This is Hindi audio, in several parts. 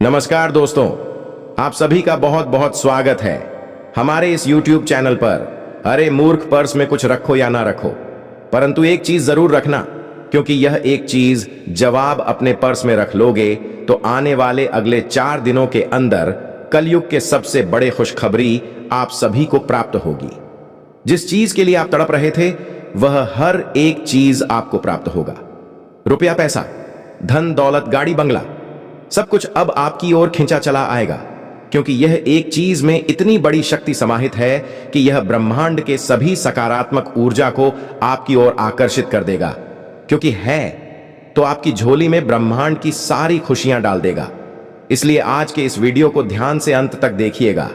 नमस्कार दोस्तों, आप सभी का बहुत बहुत स्वागत है हमारे इस YouTube चैनल पर। अरे मूर्ख, पर्स में कुछ रखो या ना रखो, परंतु एक चीज जरूर रखना, क्योंकि यह एक चीज जब आप अपने पर्स में रख लोगे तो आने वाले अगले 4 दिनों के अंदर कलयुग के सबसे बड़े खुशखबरी आप सभी को प्राप्त होगी। जिस चीज के लिए आप तड़प रहे थे वह हर एक चीज आपको प्राप्त होगा। रुपया, पैसा, धन दौलत, गाड़ी बंगला, सब कुछ अब आपकी ओर खिंचा चला आएगा, क्योंकि यह एक चीज में इतनी बड़ी शक्ति समाहित है कि यह ब्रह्मांड के सभी सकारात्मक ऊर्जा को आपकी ओर आकर्षित कर देगा। क्योंकि है तो आपकी झोली में ब्रह्मांड की सारी खुशियां डाल देगा। इसलिए आज के इस वीडियो को ध्यान से अंत तक देखिएगा,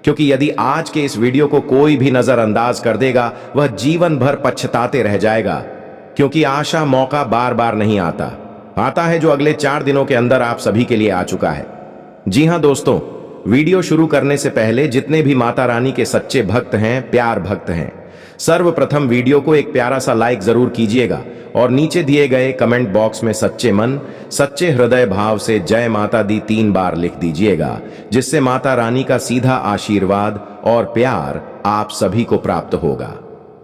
क्योंकि यदि आज के इस वीडियो को कोई भी नजरअंदाज कर देगा वह जीवन भर पछताते रह जाएगा। क्योंकि आशा मौका बार बार नहीं आता है जो अगले 4 दिनों के अंदर आप सभी के लिए आ चुका है। जी हां दोस्तों, वीडियो शुरू करने से पहले जितने भी माता रानी के सच्चे भक्त हैं, प्यार भक्त हैं, सर्वप्रथम वीडियो को एक प्यारा सा लाइक जरूर कीजिएगा और नीचे दिए गए कमेंट बॉक्स में सच्चे मन सच्चे हृदय भाव से जय माता दी 3 बार लिख दीजिएगा, जिससे माता रानी का सीधा आशीर्वाद और प्यार आप सभी को प्राप्त होगा,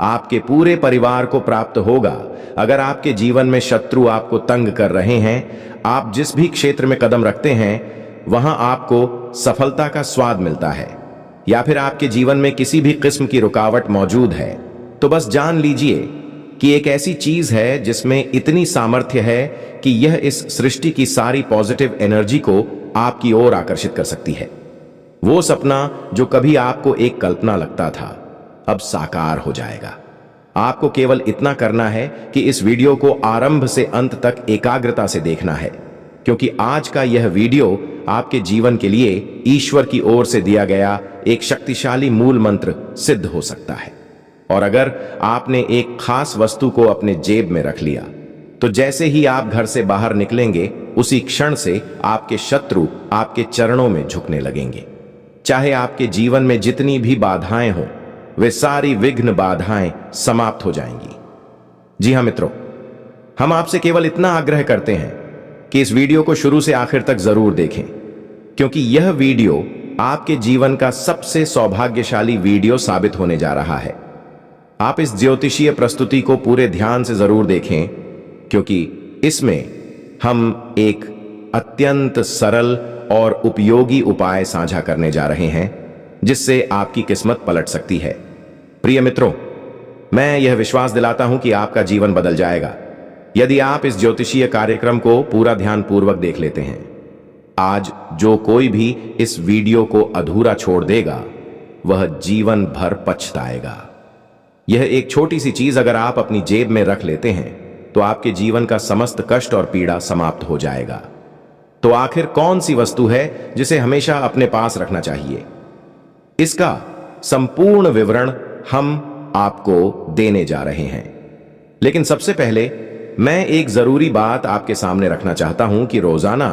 आपके पूरे परिवार को प्राप्त होगा। अगर आपके जीवन में शत्रु आपको तंग कर रहे हैं, आप जिस भी क्षेत्र में कदम रखते हैं वहां आपको सफलता का स्वाद मिलता है, या फिर आपके जीवन में किसी भी किस्म की रुकावट मौजूद है, तो बस जान लीजिए कि एक ऐसी चीज है जिसमें इतनी सामर्थ्य है कि यह इस सृष्टि की सारी पॉजिटिव एनर्जी को आपकी ओर आकर्षित कर सकती है। वो सपना जो कभी आपको एक कल्पना लगता था अब साकार हो जाएगा। आपको केवल इतना करना है कि इस वीडियो को आरंभ से अंत तक एकाग्रता से देखना है, क्योंकि आज का यह वीडियो आपके जीवन के लिए ईश्वर की ओर से दिया गया एक शक्तिशाली मूल मंत्र सिद्ध हो सकता है। और अगर आपने एक खास वस्तु को अपने जेब में रख लिया तो जैसे ही आप घर से बाहर निकलेंगे उसी क्षण से आपके शत्रु आपके चरणों में झुकने लगेंगे। चाहे आपके जीवन में जितनी भी बाधाएं हों, वे सारी विघ्न बाधाएं समाप्त हो जाएंगी। जी हां मित्रों, हम आपसे केवल इतना आग्रह करते हैं कि इस वीडियो को शुरू से आखिर तक जरूर देखें, क्योंकि यह वीडियो आपके जीवन का सबसे सौभाग्यशाली वीडियो साबित होने जा रहा है। आप इस ज्योतिषीय प्रस्तुति को पूरे ध्यान से जरूर देखें, क्योंकि इसमें हम एक अत्यंत सरल और उपयोगी उपाय साझा करने जा रहे हैं, जिससे आपकी किस्मत पलट सकती है। प्रिय मित्रों, मैं यह विश्वास दिलाता हूं कि आपका जीवन बदल जाएगा यदि आप इस ज्योतिषीय कार्यक्रम को पूरा ध्यानपूर्वक देख लेते हैं। आज जो कोई भी इस वीडियो को अधूरा छोड़ देगा वह जीवन भर पछताएगा। यह एक छोटी सी चीज अगर आप अपनी जेब में रख लेते हैं तो आपके जीवन का समस्त कष्ट और पीड़ा समाप्त हो जाएगा। तो आखिर कौन सी वस्तु है जिसे हमेशा अपने पास रखना चाहिए? इसका संपूर्ण विवरण हम आपको देने जा रहे हैं, लेकिन सबसे पहले मैं एक जरूरी बात आपके सामने रखना चाहता हूं कि रोजाना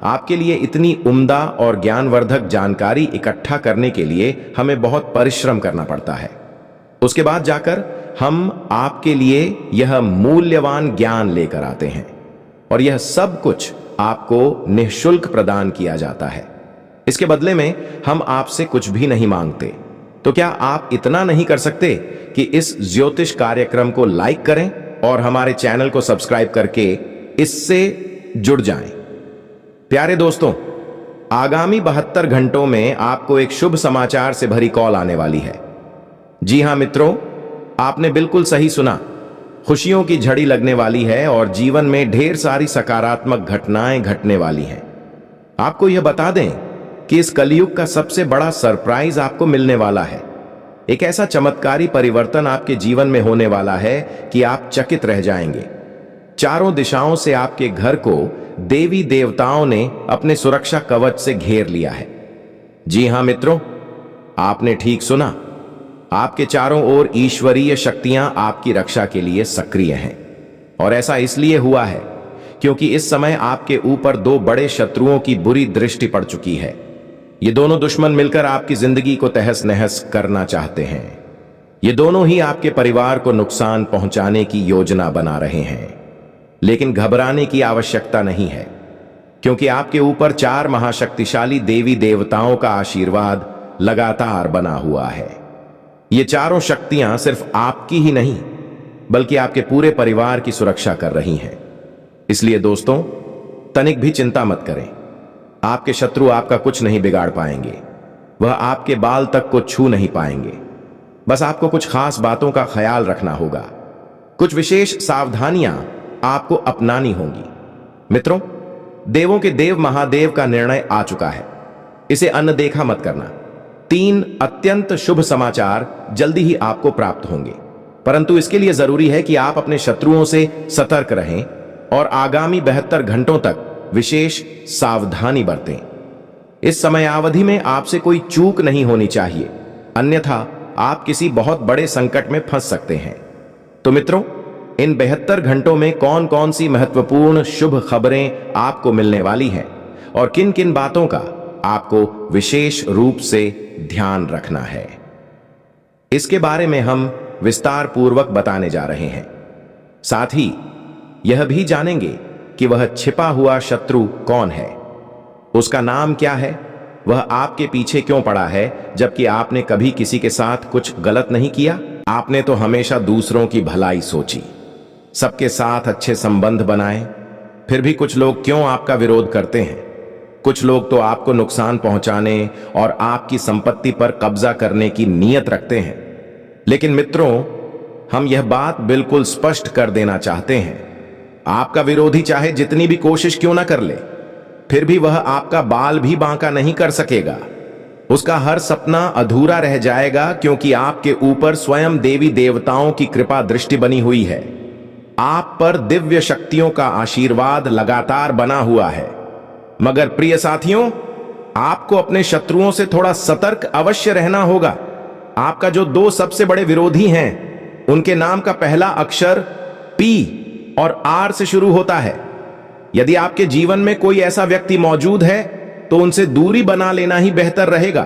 आपके लिए इतनी उम्दा और ज्ञानवर्धक जानकारी इकट्ठा करने के लिए हमें बहुत परिश्रम करना पड़ता है। उसके बाद जाकर हम आपके लिए यह मूल्यवान ज्ञान लेकर आते हैं, और यह सब कुछ आपको निःशुल्क प्रदान किया जाता है। इसके बदले में हम आपसे कुछ भी नहीं मांगते। तो क्या आप इतना नहीं कर सकते कि इस ज्योतिष कार्यक्रम को लाइक करें और हमारे चैनल को सब्सक्राइब करके इससे जुड़ जाएं? प्यारे दोस्तों, आगामी 72 घंटों में आपको एक शुभ समाचार से भरी कॉल आने वाली है। जी हां मित्रों, आपने बिल्कुल सही सुना। खुशियों की झड़ी लगने वाली है और जीवन में ढेर सारी सकारात्मक घटनाएं घटने वाली हैं। आपको यह बता दें कि इस कलयुग का सबसे बड़ा सरप्राइज आपको मिलने वाला है। एक ऐसा चमत्कारी परिवर्तन आपके जीवन में होने वाला है कि आप चकित रह जाएंगे। चारों दिशाओं से आपके घर को देवी देवताओं ने अपने सुरक्षा कवच से घेर लिया है। जी हां मित्रों, आपने ठीक सुना। आपके चारों ओर ईश्वरीय शक्तियां आपकी रक्षा के लिए सक्रिय हैं, और ऐसा इसलिए हुआ है क्योंकि इस समय आपके ऊपर 2 बड़े शत्रुओं की बुरी दृष्टि पड़ चुकी है। ये दोनों दुश्मन मिलकर आपकी जिंदगी को तहस नहस करना चाहते हैं। ये दोनों ही आपके परिवार को नुकसान पहुंचाने की योजना बना रहे हैं, लेकिन घबराने की आवश्यकता नहीं है। क्योंकि आपके ऊपर 4 महाशक्तिशाली देवी देवताओं का आशीर्वाद लगातार बना हुआ है। ये चारों शक्तियां सिर्फ आपकी ही नहीं बल्कि आपके पूरे परिवार की सुरक्षा कर रही हैं। इसलिए दोस्तों, तनिक भी चिंता मत करें। आपके शत्रु आपका कुछ नहीं बिगाड़ पाएंगे, वह आपके बाल तक को छू नहीं पाएंगे। बस आपको कुछ खास बातों का ख्याल रखना होगा, कुछ विशेष सावधानियां आपको अपनानी होंगी। मित्रों, देवों के देव महादेव का निर्णय आ चुका है, इसे अनदेखा मत करना। 3 अत्यंत शुभ समाचार जल्दी ही आपको प्राप्त होंगे, परंतु इसके लिए जरूरी है कि आप अपने शत्रुओं से सतर्क रहें और आगामी 72 घंटों तक विशेष सावधानी बरतें। इस समयावधि में आपसे कोई चूक नहीं होनी चाहिए, अन्यथा आप किसी बहुत बड़े संकट में फंस सकते हैं। तो मित्रों, इन 72 घंटों में कौन कौन सी महत्वपूर्ण शुभ खबरें आपको मिलने वाली हैं और किन किन बातों का आपको विशेष रूप से ध्यान रखना है, इसके बारे में हम विस्तार पूर्वक बताने जा रहे हैं। साथ ही यह भी जानेंगे कि वह छिपा हुआ शत्रु कौन है, उसका नाम क्या है, वह आपके पीछे क्यों पड़ा है जबकि आपने कभी किसी के साथ कुछ गलत नहीं किया। आपने तो हमेशा दूसरों की भलाई सोची, सबके साथ अच्छे संबंध बनाए, फिर भी कुछ लोग क्यों आपका विरोध करते हैं। कुछ लोग तो आपको नुकसान पहुंचाने और आपकी संपत्ति पर कब्जा करने की नीयत रखते हैं। लेकिन मित्रों, हम यह बात बिल्कुल स्पष्ट कर देना चाहते हैं, आपका विरोधी चाहे जितनी भी कोशिश क्यों ना कर ले, फिर भी वह आपका बाल भी बांका नहीं कर सकेगा। उसका हर सपना अधूरा रह जाएगा, क्योंकि आपके ऊपर स्वयं देवी देवताओं की कृपा दृष्टि बनी हुई है। आप पर दिव्य शक्तियों का आशीर्वाद लगातार बना हुआ है। मगर प्रिय साथियों, आपको अपने शत्रुओं से थोड़ा सतर्क अवश्य रहना होगा। आपका जो 2 सबसे बड़े विरोधी हैं, उनके नाम का पहला अक्षर पी और आर से शुरू होता है। यदि आपके जीवन में कोई ऐसा व्यक्ति मौजूद है तो उनसे दूरी बना लेना ही बेहतर रहेगा।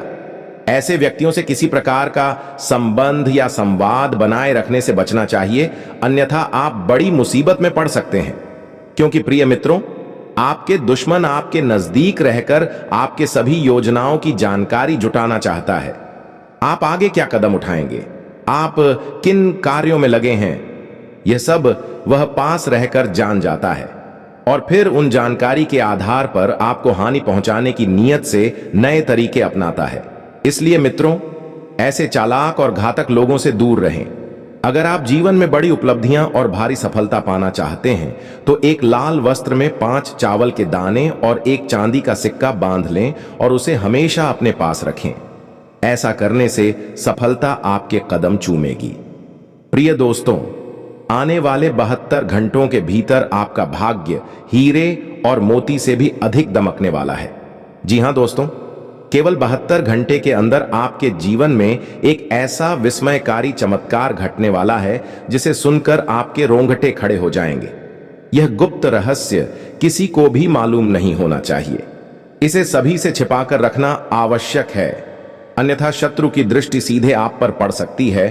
ऐसे व्यक्तियों से किसी प्रकार का संबंध या संवाद बनाए रखने से बचना चाहिए, अन्यथा आप बड़ी मुसीबत में पड़ सकते हैं। क्योंकि प्रिय मित्रों, आपके दुश्मन आपके नजदीक रहकर आपके सभी योजनाओं की जानकारी जुटाना चाहता है। आप आगे क्या कदम उठाएंगे, आप किन कार्यों में लगे हैं, यह सब वह पास रहकर जान जाता है और फिर उन जानकारी के आधार पर आपको हानि पहुंचाने की नीयत से नए तरीके अपनाता है। इसलिए मित्रों, ऐसे चालाक और घातक लोगों से दूर रहें। अगर आप जीवन में बड़ी उपलब्धियां और भारी सफलता पाना चाहते हैं तो एक लाल वस्त्र में 5 चावल के दाने और 1 चांदी का सिक्का बांध लें और उसे हमेशा अपने पास रखें। ऐसा करने से सफलता आपके कदम चूमेगी। प्रिय दोस्तों, आने वाले 72 घंटों के भीतर आपका भाग्य हीरे और मोती से भी अधिक दमकने वाला है। जी हां दोस्तों, केवल 72 घंटे के अंदर आपके जीवन में एक ऐसा विस्मयकारी चमत्कार घटने वाला है जिसे सुनकर आपके रोंगटे खड़े हो जाएंगे। यह गुप्त रहस्य किसी को भी मालूम नहीं होना चाहिए। इसे सभी से छिपाकर रखना आवश्यक है, अन्यथा शत्रु की दृष्टि सीधे आप पर पड़ सकती है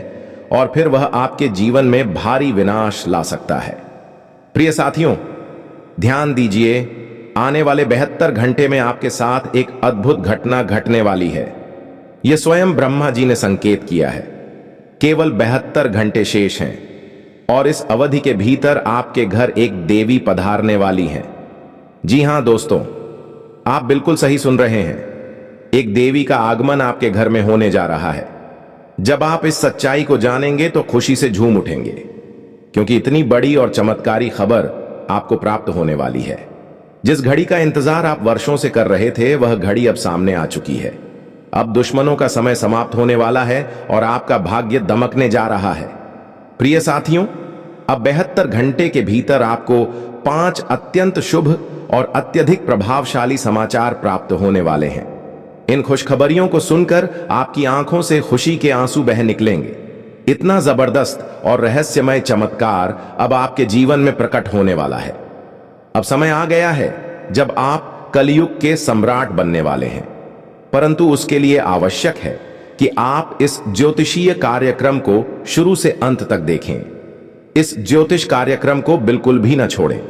और फिर वह आपके जीवन में भारी विनाश ला सकता है। प्रिय साथियों, ध्यान दीजिए, आने वाले 72 घंटे में आपके साथ एक अद्भुत घटना घटने वाली है। यह स्वयं ब्रह्मा जी ने संकेत किया है। केवल 72 घंटे शेष हैं और इस अवधि के भीतर आपके घर एक देवी पधारने वाली है। जी हां दोस्तों, आप बिल्कुल सही सुन रहे हैं। एक देवी का आगमन आपके घर में होने जा रहा है। जब आप इस सच्चाई को जानेंगे तो खुशी से झूम उठेंगे, क्योंकि इतनी बड़ी और चमत्कारी खबर आपको प्राप्त होने वाली है। जिस घड़ी का इंतजार आप वर्षों से कर रहे थे, वह घड़ी अब सामने आ चुकी है। अब दुश्मनों का समय समाप्त होने वाला है और आपका भाग्य दमकने जा रहा है। प्रिय साथियों, अब 72 घंटे के भीतर आपको 5 अत्यंत शुभ और अत्यधिक प्रभावशाली समाचार प्राप्त होने वाले हैं। इन खुशखबरियों को सुनकर आपकी आंखों से खुशी के आंसू बह निकलेंगे। इतना जबरदस्त और रहस्यमय चमत्कार अब आपके जीवन में प्रकट होने वाला है। अब समय आ गया है जब आप कलयुग के सम्राट बनने वाले हैं, परंतु उसके लिए आवश्यक है कि आप इस ज्योतिषीय कार्यक्रम को शुरू से अंत तक देखें। इस ज्योतिष कार्यक्रम को बिल्कुल भी न छोड़ें।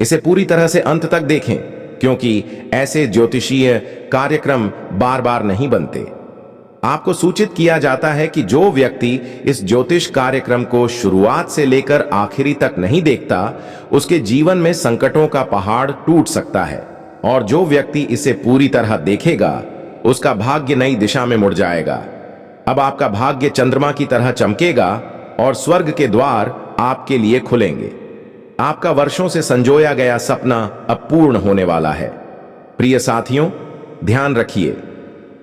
इसे पूरी तरह से अंत तक देखें, क्योंकि ऐसे ज्योतिषीय कार्यक्रम बार बार नहीं बनते। आपको सूचित किया जाता है कि जो व्यक्ति इस ज्योतिष कार्यक्रम को शुरुआत से लेकर आखिरी तक नहीं देखता, उसके जीवन में संकटों का पहाड़ टूट सकता है, और जो व्यक्ति इसे पूरी तरह देखेगा, उसका भाग्य नई दिशा में मुड़ जाएगा। अब आपका भाग्य चंद्रमा की तरह चमकेगा और स्वर्ग के द्वार आपके लिए खुलेंगे। आपका वर्षों से संजोया गया सपना अब पूर्ण होने वाला है। प्रिय साथियों, ध्यान रखिए,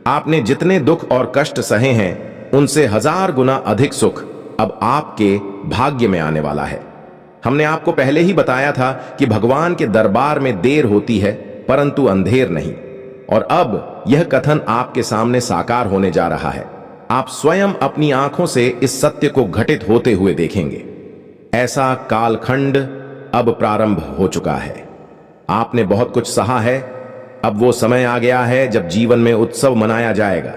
आपने जितने दुख और कष्ट सहे हैं, उनसे 1000 गुना अधिक सुख अब आपके भाग्य में आने वाला है। हमने आपको पहले ही बताया था कि भगवान के दरबार में देर होती है, परंतु अंधेर नहीं। और अब यह कथन आपके सामने साकार होने जा रहा है। आप स्वयं अपनी आंखों से इस सत्य को घटित होते हुए देखेंगे। ऐसा कालखंड अब प्रारंभ हो चुका है। आपने बहुत कुछ सहा है, अब वो समय आ गया है जब जीवन में उत्सव मनाया जाएगा।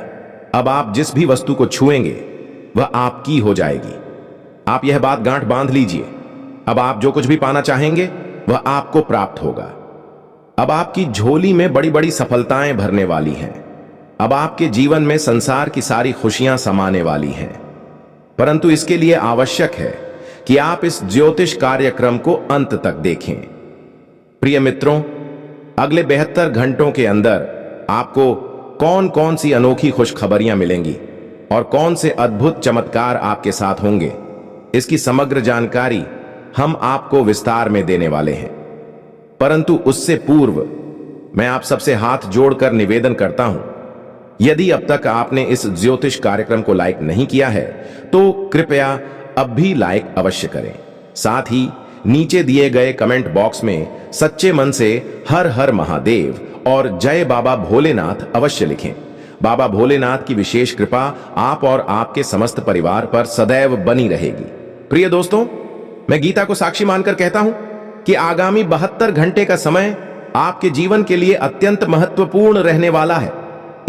अब आप जिस भी वस्तु को छुएंगे वह आपकी हो जाएगी। आप यह बात गांठ बांध लीजिए। अब आप जो कुछ भी पाना चाहेंगे वह आपको प्राप्त होगा। अब आपकी झोली में बड़ी बड़ी सफलताएं भरने वाली हैं। अब आपके जीवन में संसार की सारी खुशियां समाने वाली हैं। परंतु इसके लिए आवश्यक है कि आप इस ज्योतिष कार्यक्रम को अंत तक देखें। प्रिय मित्रों, अगले 72 घंटों के अंदर आपको कौन कौन सी अनोखी खुशखबरियां मिलेंगी और कौन से अद्भुत चमत्कार आपके साथ होंगे, इसकी समग्र जानकारी हम आपको विस्तार में देने वाले हैं। परंतु उससे पूर्व मैं आप सबसे हाथ जोड़कर निवेदन करता हूं, यदि अब तक आपने इस ज्योतिष कार्यक्रम को लाइक नहीं किया है तो कृपया अब भी लाइक अवश्य करें। साथ ही नीचे दिए गए कमेंट बॉक्स में सच्चे मन से हर हर महादेव और जय बाबा भोलेनाथ अवश्य लिखें। बाबा भोलेनाथ की विशेष कृपा आप और आपके समस्त परिवार पर सदैव बनी रहेगी। प्रिय दोस्तों, मैं गीता को साक्षी मानकर कहता हूं कि आगामी 72 घंटे का समय आपके जीवन के लिए अत्यंत महत्वपूर्ण रहने वाला है।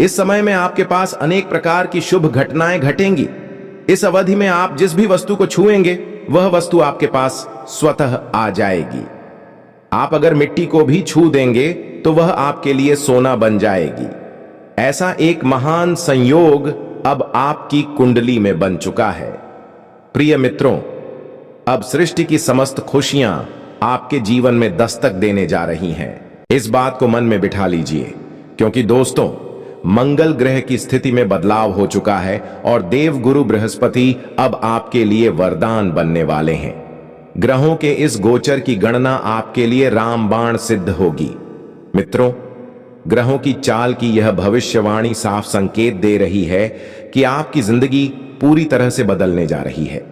इस समय में आपके पास अनेक प्रकार की शुभ घटनाएं घटेंगी। इस अवधि में आप जिस भी वस्तु को छुएंगे वह वस्तु आपके पास स्वतः आ जाएगी। आप अगर मिट्टी को भी छू देंगे तो वह आपके लिए सोना बन जाएगी। ऐसा एक महान संयोग अब आपकी कुंडली में बन चुका है। प्रिय मित्रों, अब सृष्टि की समस्त खुशियां आपके जीवन में दस्तक देने जा रही हैं। इस बात को मन में बिठा लीजिए, क्योंकि दोस्तों, मंगल ग्रह की स्थिति में बदलाव हो चुका है और देवगुरु बृहस्पति अब आपके लिए वरदान बनने वाले हैं। ग्रहों के इस गोचर की गणना आपके लिए रामबाण सिद्ध होगी। मित्रों, ग्रहों की चाल की यह भविष्यवाणी साफ संकेत दे रही है कि आपकी जिंदगी पूरी तरह से बदलने जा रही है।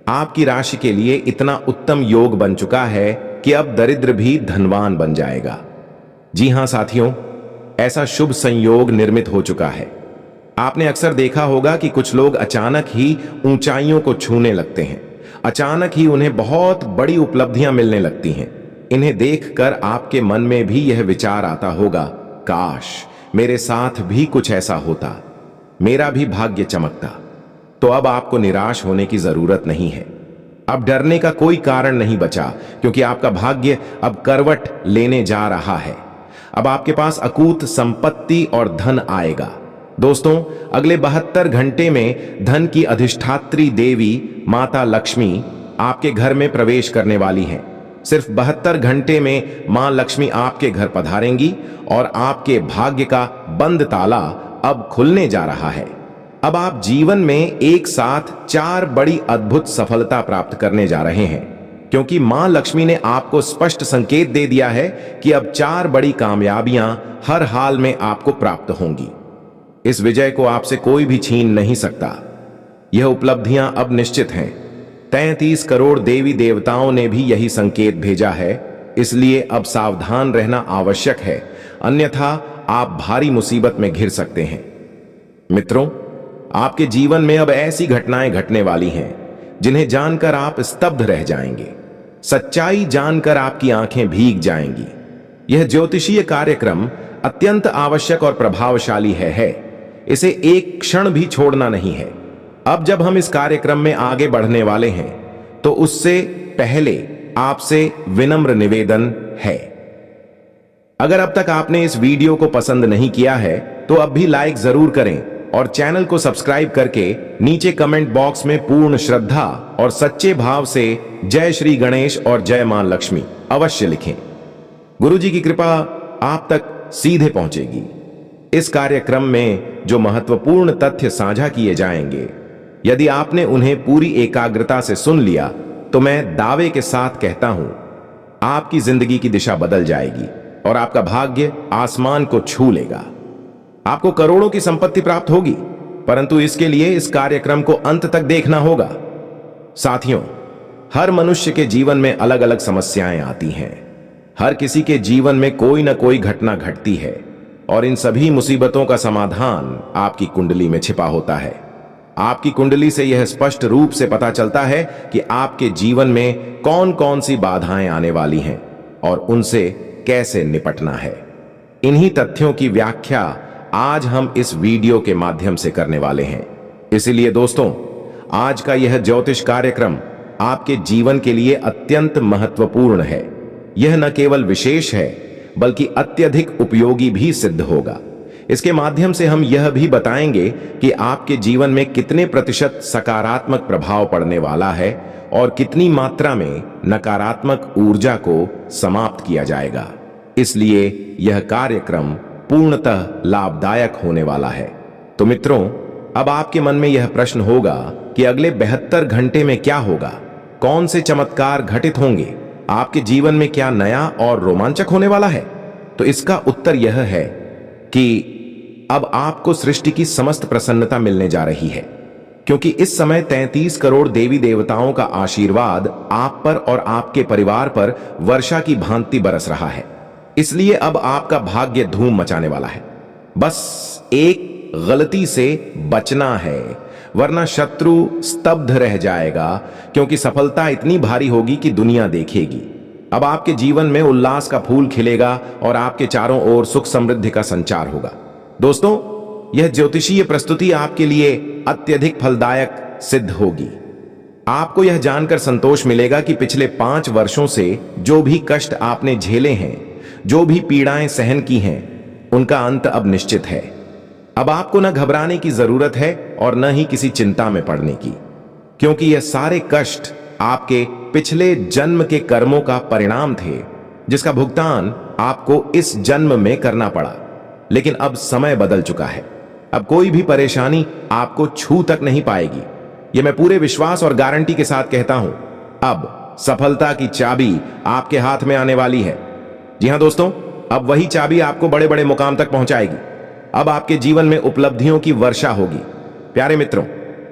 आपकी राशि के लिए इतना उत्तम योग बन चुका है कि अब दरिद्र भी धनवान बन जाएगा। जी हां साथियों, ऐसा शुभ संयोग निर्मित हो चुका है। आपने अक्सर देखा होगा कि कुछ लोग अचानक ही ऊंचाइयों को छूने लगते हैं। अचानक ही उन्हें बहुत बड़ी उपलब्धियां मिलने लगती हैं। इन्हें देखकर आपके मन में भी यह विचार आता होगा, काश मेरे साथ भी कुछ ऐसा होता, मेरा भी भाग्य चमकता। तो अब आपको निराश होने की जरूरत नहीं है। अब डरने का कोई कारण नहीं बचा, क्योंकि आपका भाग्य अब करवट लेने जा रहा है। अब आपके पास अकूत संपत्ति और धन आएगा। दोस्तों, अगले 72 घंटे में धन की अधिष्ठात्री देवी माता लक्ष्मी आपके घर में प्रवेश करने वाली हैं। सिर्फ 72 घंटे में मां लक्ष्मी आपके घर पधारेंगी और आपके भाग्य का बंद ताला अब खुलने जा रहा है। अब आप जीवन में एक साथ 4 बड़ी अद्भुत सफलता प्राप्त करने जा रहे हैं, क्योंकि मां लक्ष्मी ने आपको स्पष्ट संकेत दे दिया है कि अब 4 बड़ी कामयाबियां हर हाल में आपको प्राप्त होंगी। इस विजय को आपसे कोई भी छीन नहीं सकता। यह उपलब्धियां अब निश्चित हैं। 33 करोड़ देवी देवताओं ने भी यही संकेत भेजा है, इसलिए अब सावधान रहना आवश्यक है, अन्यथा आप भारी मुसीबत में घिर सकते हैं। मित्रों, आपके जीवन में अब ऐसी घटनाएं घटने वाली हैं जिन्हें जानकर आप स्तब्ध रह जाएंगे। सच्चाई जानकर आपकी आंखें भीग जाएंगी। यह ज्योतिषीय कार्यक्रम अत्यंत आवश्यक और प्रभावशाली है। इसे एक क्षण भी छोड़ना नहीं है। अब जब हम इस कार्यक्रम में आगे बढ़ने वाले हैं, तो उससे पहले आपसे विनम्र निवेदन है, अगर अब तक आपने इस वीडियो को पसंद नहीं किया है तो अब भी लाइक जरूर करें और चैनल को सब्सक्राइब करके नीचे कमेंट बॉक्स में पूर्ण श्रद्धा और सच्चे भाव से जय श्री गणेश और जय मां लक्ष्मी अवश्य लिखें। गुरुजी की कृपा आप तक सीधे पहुंचेगी। इस कार्यक्रम में जो महत्वपूर्ण तथ्य साझा किए जाएंगे, यदि आपने उन्हें पूरी एकाग्रता से सुन लिया तो मैं दावे के साथ कहता हूं, आपकी जिंदगी की दिशा बदल जाएगी और आपका भाग्य आसमान को छू लेगा। आपको करोड़ों की संपत्ति प्राप्त होगी, परंतु इसके लिए इस कार्यक्रम को अंत तक देखना होगा। साथियों, हर मनुष्य के जीवन में अलग अलग समस्याएं आती हैं। हर किसी के जीवन में कोई ना कोई घटना घटती है और इन सभी मुसीबतों का समाधान आपकी कुंडली में छिपा होता है। आपकी कुंडली से यह स्पष्ट रूप से पता चलता है कि आपके जीवन में कौन कौन सी बाधाएं आने वाली हैं और उनसे कैसे निपटना है। इन्हीं तथ्यों की व्याख्या आज हम इस वीडियो के माध्यम से करने वाले हैं। इसलिए दोस्तों, आज का यह ज्योतिष कार्यक्रम आपके जीवन के लिए अत्यंत महत्वपूर्ण है। यह न केवल विशेष है बल्कि अत्यधिक उपयोगी भी सिद्ध होगा। इसके माध्यम से हम यह भी बताएंगे कि आपके जीवन में कितने प्रतिशत सकारात्मक प्रभाव पड़ने वाला है और कितनी मात्रा में नकारात्मक ऊर्जा को समाप्त किया जाएगा। इसलिए यह कार्यक्रम पूर्णतः लाभदायक होने वाला है। तो मित्रों, अब आपके मन में यह प्रश्न होगा कि अगले 72 घंटे में क्या होगा, कौन से चमत्कार घटित होंगे, आपके जीवन में क्या नया और रोमांचक होने वाला है। तो इसका उत्तर यह है कि अब आपको सृष्टि की समस्त प्रसन्नता मिलने जा रही है, क्योंकि इस समय 33 करोड़ देवी देवताओं का आशीर्वाद आप पर और आपके परिवार पर वर्षा की भांति बरस रहा है। इसलिए अब आपका भाग्य धूम मचाने वाला है। बस एक गलती से बचना है, वरना शत्रु स्तब्ध रह जाएगा, क्योंकि सफलता इतनी भारी होगी कि दुनिया देखेगी। अब आपके जीवन में उल्लास का फूल खिलेगा और आपके चारों ओर सुख समृद्धि का संचार होगा। दोस्तों, यह ज्योतिषीय प्रस्तुति आपके लिए अत्यधिक फलदायक सिद्ध होगी। आपको यह जानकर संतोष मिलेगा कि पिछले 5 वर्षों से जो भी कष्ट आपने झेले हैं, जो भी पीड़ाएं सहन की हैं, उनका अंत अब निश्चित है। अब आपको न घबराने की जरूरत है और न ही किसी चिंता में पड़ने की, क्योंकि यह सारे कष्ट आपके पिछले जन्म के कर्मों का परिणाम थे, जिसका भुगतान आपको इस जन्म में करना पड़ा। लेकिन अब समय बदल चुका है। अब कोई भी परेशानी आपको छू तक नहीं पाएगी। यह मैं पूरे विश्वास और गारंटी के साथ कहता हूं। अब सफलता की चाबी आपके हाथ में आने वाली है। जी हां दोस्तों, अब वही चाबी आपको बड़े बड़े मुकाम तक पहुंचाएगी। अब आपके जीवन में उपलब्धियों की वर्षा होगी। प्यारे मित्रों,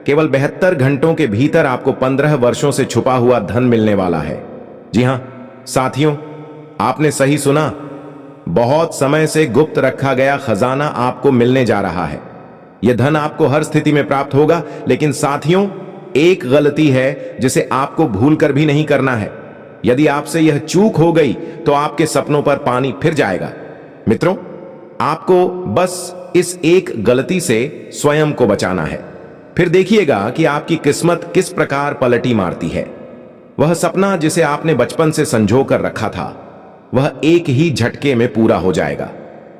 केवल 72 घंटों के भीतर आपको 15 वर्षों से छुपा हुआ धन मिलने वाला है। जी हां साथियों, आपने सही सुना। बहुत समय से गुप्त रखा गया खजाना आपको मिलने जा रहा है। यह धन आपको हर स्थिति में प्राप्त होगा, लेकिन साथियों, एक गलती है जिसे आपको भूल कर भी नहीं करना है। यदि आपसे यह चूक हो गई तो आपके सपनों पर पानी फिर जाएगा। मित्रों, आपको बस इस एक गलती से स्वयं को बचाना है। फिर देखिएगा कि आपकी किस्मत किस प्रकार पलटी मारती है। वह सपना जिसे आपने बचपन से संजो कर रखा था, वह एक ही झटके में पूरा हो जाएगा।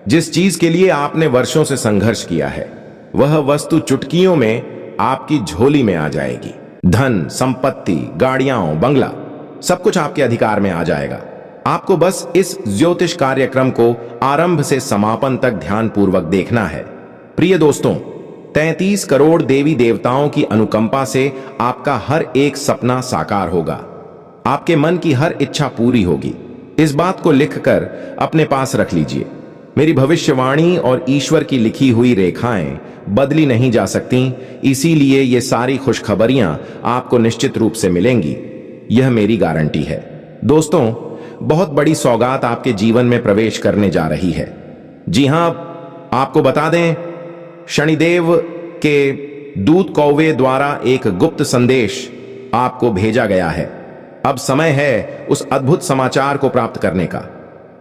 जिस चीज के लिए आपने वर्षों से संघर्ष किया है, वह वस्तु चुटकियों में आपकी झोली में आ जाएगी। धन, संपत्ति, गाड़ियां, बंगला, सब कुछ आपके अधिकार में आ जाएगा। आपको बस इस ज्योतिष कार्यक्रम को आरंभ से समापन तक ध्यानपूर्वक देखना है। प्रिय दोस्तों, 33 करोड़ देवी देवताओं की अनुकंपा से आपका हर एक सपना साकार होगा। आपके मन की हर इच्छा पूरी होगी। इस बात को लिखकर अपने पास रख लीजिए। मेरी भविष्यवाणी और ईश्वर की लिखी हुई रेखाएं बदली नहीं जा सकती, इसीलिए ये सारी खुशखबरियां आपको निश्चित रूप से मिलेंगी। यह मेरी गारंटी है। दोस्तों, बहुत बड़ी सौगात आपके जीवन में प्रवेश करने जा रही है। जी हां, आपको बता दें, शनिदेव के दूत कौवे द्वारा एक गुप्त संदेश आपको भेजा गया है। अब समय है उस अद्भुत समाचार को प्राप्त करने का।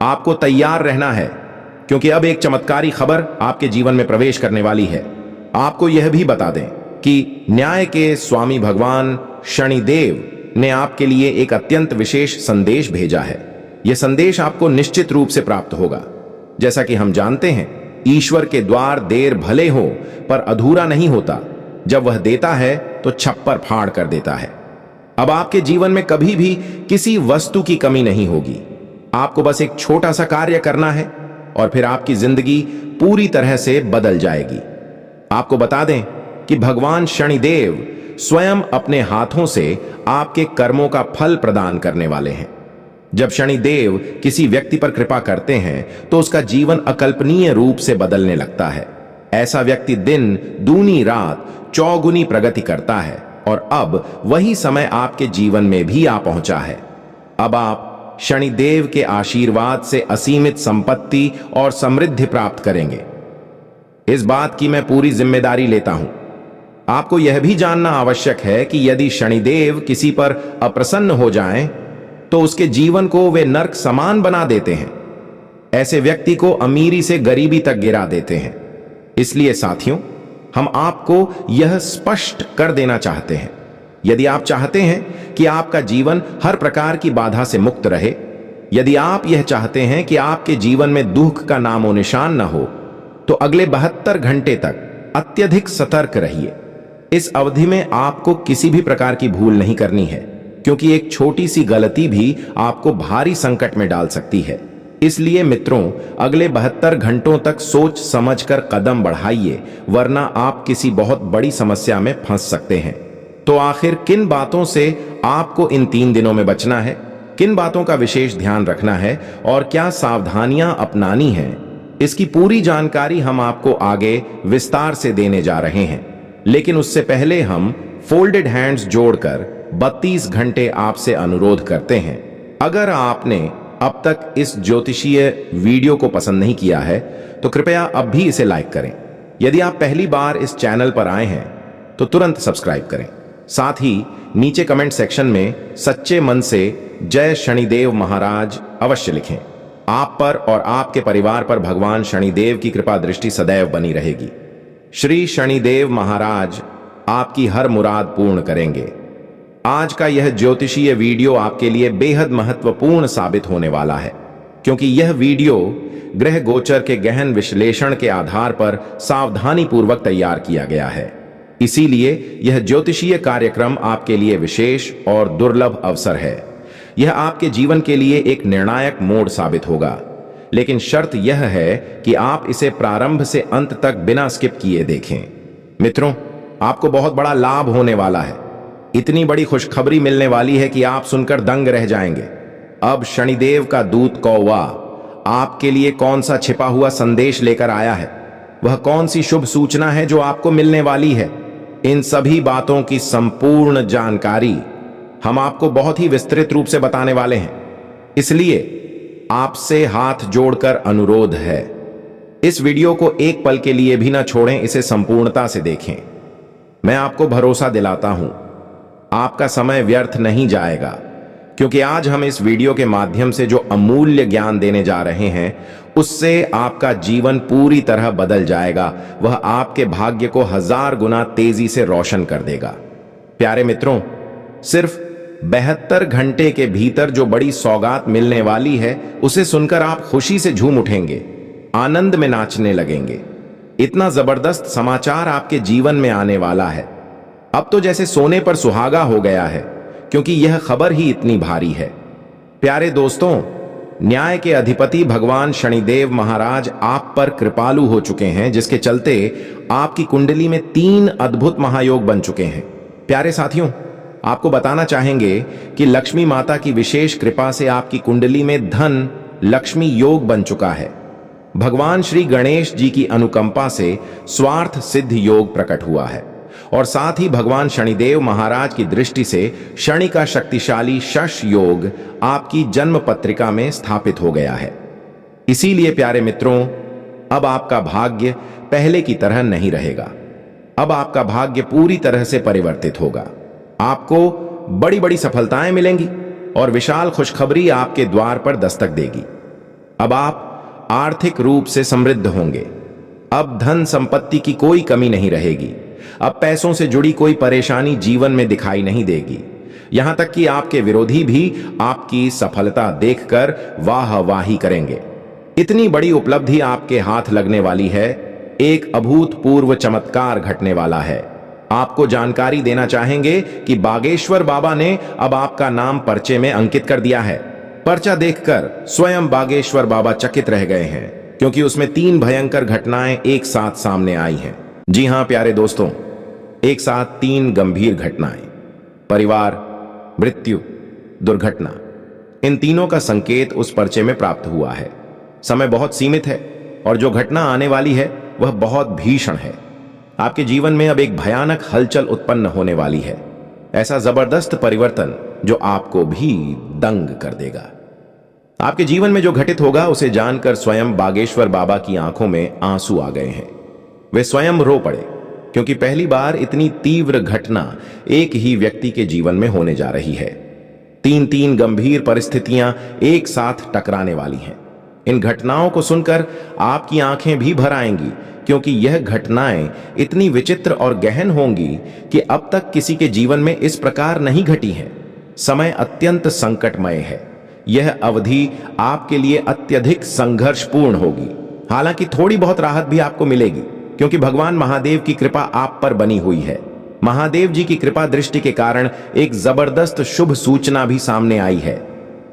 आपको तैयार रहना है, क्योंकि अब एक चमत्कारी खबर आपके जीवन में प्रवेश करने वाली है। आपको यह भी बता दें कि न्याय के स्वामी भगवान शनिदेव ने आपके लिए एक अत्यंत विशेष संदेश भेजा है। यह संदेश आपको निश्चित रूप से प्राप्त होगा। जैसा कि हम जानते हैं, ईश्वर के द्वार देर भले हो पर अधूरा नहीं होता। जब वह देता है तो छप्पर फाड़ कर देता है। अब आपके जीवन में कभी भी किसी वस्तु की कमी नहीं होगी। आपको बस एक छोटा सा कार्य करना है और फिर आपकी जिंदगी पूरी तरह से बदल जाएगी। आपको बता दें कि भगवान शनिदेव स्वयं अपने हाथों से आपके कर्मों का फल प्रदान करने वाले हैं। जब शनिदेव किसी व्यक्ति पर कृपा करते हैं तो उसका जीवन अकल्पनीय रूप से बदलने लगता है। ऐसा व्यक्ति दिन दूनी रात चौगुनी प्रगति करता है और अब वही समय आपके जीवन में भी आ पहुंचा है। अब आप शनिदेव के आशीर्वाद से असीमित संपत्ति और समृद्धि प्राप्त करेंगे। इस बात की मैं पूरी जिम्मेदारी लेता हूं। आपको यह भी जानना आवश्यक है कि यदि शनिदेव किसी पर अप्रसन्न हो जाएं, तो उसके जीवन को वे नर्क समान बना देते हैं। ऐसे व्यक्ति को अमीरी से गरीबी तक गिरा देते हैं। इसलिए साथियों, हम आपको यह स्पष्ट कर देना चाहते हैं, यदि आप चाहते हैं कि आपका जीवन हर प्रकार की बाधा से मुक्त रहे, यदि आप यह चाहते हैं कि आपके जीवन में दुख का नामो निशान न हो, तो अगले 72 घंटे तक अत्यधिक सतर्क रहिए। इस अवधि में आपको किसी भी प्रकार की भूल नहीं करनी है, क्योंकि एक छोटी सी गलती भी आपको भारी संकट में डाल सकती है। इसलिए मित्रों, अगले 72 घंटों तक सोच समझकर कदम बढ़ाइए, वरना आप किसी बहुत बड़ी समस्या में फंस सकते हैं। तो आखिर किन बातों से आपको इन 3 दिनों में बचना है, किन बातों का विशेष ध्यान रखना है और क्या सावधानियां अपनानी हैं, इसकी पूरी जानकारी हम आपको आगे विस्तार से देने जा रहे हैं। लेकिन उससे पहले हम फोल्डेड हैंड्स जोड़कर 32 घंटे आपसे अनुरोध करते हैं। अगर आपने अब तक इस ज्योतिषीय वीडियो को पसंद नहीं किया है तो कृपया अब भी इसे लाइक करें। यदि आप पहली बार इस चैनल पर आए हैं तो तुरंत सब्सक्राइब करें। साथ ही नीचे कमेंट सेक्शन में सच्चे मन से जय शनिदेव महाराज अवश्य लिखें। आप पर और आपके परिवार पर भगवान शनिदेव की कृपा दृष्टि सदैव बनी रहेगी। श्री शनिदेव महाराज आपकी हर मुराद पूर्ण करेंगे। आज का यह ज्योतिषीय वीडियो आपके लिए बेहद महत्वपूर्ण साबित होने वाला है, क्योंकि यह वीडियो ग्रह गोचर के गहन विश्लेषण के आधार पर सावधानी पूर्वक तैयार किया गया है। इसीलिए यह ज्योतिषीय कार्यक्रम आपके लिए विशेष और दुर्लभ अवसर है। यह आपके जीवन के लिए एक निर्णायक मोड़ साबित होगा, लेकिन शर्त यह है कि आप इसे प्रारंभ से अंत तक बिना स्किप किए देखें। मित्रों, आपको बहुत बड़ा लाभ होने वाला है। इतनी बड़ी खुशखबरी मिलने वाली है कि आप सुनकर दंग रह जाएंगे। अब शनिदेव का दूत कौवा आपके लिए कौन सा छिपा हुआ संदेश लेकर आया है, वह कौन सी शुभ सूचना है जो आपको मिलने वाली है, इन सभी बातों की संपूर्ण जानकारी हम आपको बहुत ही विस्तृत रूप से बताने वाले हैं। इसलिए आपसे हाथ जोड़कर अनुरोध है, इस वीडियो को एक पल के लिए भी ना छोड़ें, इसे संपूर्णता से देखें। मैं आपको भरोसा दिलाता हूं, आपका समय व्यर्थ नहीं जाएगा, क्योंकि आज हम इस वीडियो के माध्यम से जो अमूल्य ज्ञान देने जा रहे हैं, उससे आपका जीवन पूरी तरह बदल जाएगा। वह आपके भाग्य को 1000 गुना तेजी से रोशन कर देगा। प्यारे मित्रों, सिर्फ 72 घंटे के भीतर जो बड़ी सौगात मिलने वाली है, उसे सुनकर आप खुशी से झूम उठेंगे, आनंद में नाचने लगेंगे। इतना जबरदस्त समाचार आपके जीवन में आने वाला है, अब तो जैसे सोने पर सुहागा हो गया है, क्योंकि यह खबर ही इतनी भारी है। प्यारे दोस्तों, न्याय के अधिपति भगवान शनिदेव महाराज आप पर कृपालु हो चुके हैं, जिसके चलते आपकी कुंडली में 3 अद्भुत महायोग बन चुके हैं। प्यारे साथियों, आपको बताना चाहेंगे कि लक्ष्मी माता की विशेष कृपा से आपकी कुंडली में धन लक्ष्मी योग बन चुका है। भगवान श्री गणेश जी की अनुकंपा से स्वार्थ सिद्ध योग प्रकट हुआ है, और साथ ही भगवान शनिदेव महाराज की दृष्टि से शनि का शक्तिशाली शश योग आपकी जन्म पत्रिका में स्थापित हो गया है। इसीलिए प्यारे मित्रों, अब आपका भाग्य पहले की तरह नहीं रहेगा। अब आपका भाग्य पूरी तरह से परिवर्तित होगा। आपको बड़ी बड़ी सफलताएं मिलेंगी और विशाल खुशखबरी आपके द्वार पर दस्तक देगी। अब आप आर्थिक रूप से समृद्ध होंगे। अब धन संपत्ति की कोई कमी नहीं रहेगी। अब पैसों से जुड़ी कोई परेशानी जीवन में दिखाई नहीं देगी। यहां तक कि आपके विरोधी भी आपकी सफलता देखकर वाह वाही करेंगे। इतनी बड़ी उपलब्धि आपके हाथ लगने वाली है, एक अभूतपूर्व चमत्कार घटने वाला है। आपको जानकारी देना चाहेंगे कि बागेश्वर बाबा ने अब आपका नाम पर्चे में अंकित कर दिया है। पर्चा देखकर स्वयं बागेश्वर बाबा चकित रह गए हैं, क्योंकि उसमें 3 भयंकर घटनाएं एक साथ सामने आई हैं। जी हां प्यारे दोस्तों, एक साथ 3 गंभीर घटनाएं, परिवार, मृत्यु, दुर्घटना। इन तीनों का संकेत उस पर्चे में प्राप्त हुआ है। समय बहुत सीमित है और जो घटना आने वाली है वह बहुत भीषण है। आपके जीवन में अब एक भयानक हलचल उत्पन्न होने वाली है, ऐसा जबरदस्त परिवर्तन जो आपको भी दंग कर देगा। आपके जीवन में जो घटित होगा उसे जानकर स्वयं बागेश्वर बाबा की आंखों में आंसू आ गए हैं। वे स्वयं रो पड़े, क्योंकि पहली बार इतनी तीव्र घटना एक ही व्यक्ति के जीवन में होने जा रही है। 3 गंभीर परिस्थितियां एक साथ टकराने वाली हैं। इन घटनाओं को सुनकर आपकी आंखें भी भर आएंगी, क्योंकि यह घटनाएं इतनी विचित्र और गहन होंगी कि अब तक किसी के जीवन में इस प्रकार नहीं घटी हैं। समय अत्यंत संकटमय है। यह अवधि आपके लिए अत्यधिक संघर्षपूर्ण होगी। हालांकि थोड़ी बहुत राहत भी आपको मिलेगी, क्योंकि भगवान महादेव की कृपा आप पर बनी हुई है। महादेव जी की कृपा दृष्टि के कारण एक जबरदस्त शुभ सूचना भी सामने आई है।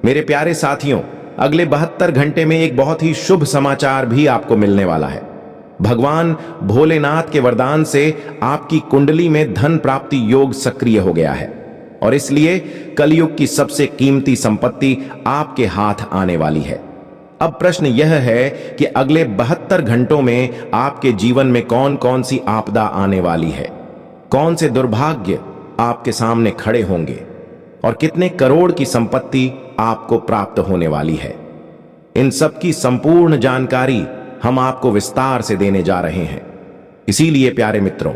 मेरे प्यारे साथियों, अगले 72 घंटे में एक बहुत ही शुभ समाचार भी आपको मिलने वाला है। भगवान भोलेनाथ के वरदान से आपकी कुंडली में धन प्राप्ति योग सक्रिय हो गया है और इसलिए कलयुग की सबसे कीमती संपत्ति आपके हाथ आने वाली है। अब प्रश्न यह है कि अगले 72 घंटों में आपके जीवन में कौन कौन सी आपदा आने वाली है, कौन से दुर्भाग्य आपके सामने खड़े होंगे और कितने करोड़ की संपत्ति आपको प्राप्त होने वाली है। इन सब की संपूर्ण जानकारी हम आपको विस्तार से देने जा रहे हैं। इसीलिए प्यारे मित्रों,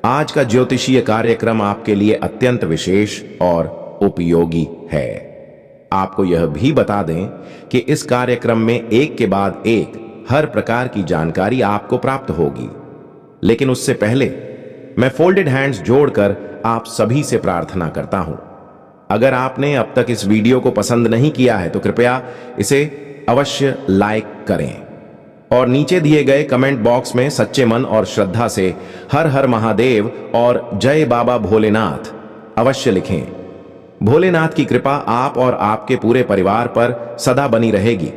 आज का ज्योतिषीय कार्यक्रम आपके लिए अत्यंत विशेष और उपयोगी है। आपको यह भी बता दें कि इस कार्यक्रम में एक के बाद एक हर प्रकार की जानकारी आपको प्राप्त होगी। लेकिन उससे पहले मैं फोल्डेड हैंड्स जोड़कर आप सभी से प्रार्थना करता हूं, अगर आपने अब तक इस वीडियो को पसंद नहीं किया है तो कृपया इसे अवश्य लाइक करें और नीचे दिए गए कमेंट बॉक्स में सच्चे मन और श्रद्धा से हर हर महादेव और जय बाबा भोलेनाथ अवश्य लिखें। भोलेनाथ की कृपा आप और आपके पूरे परिवार पर सदा बनी रहेगी।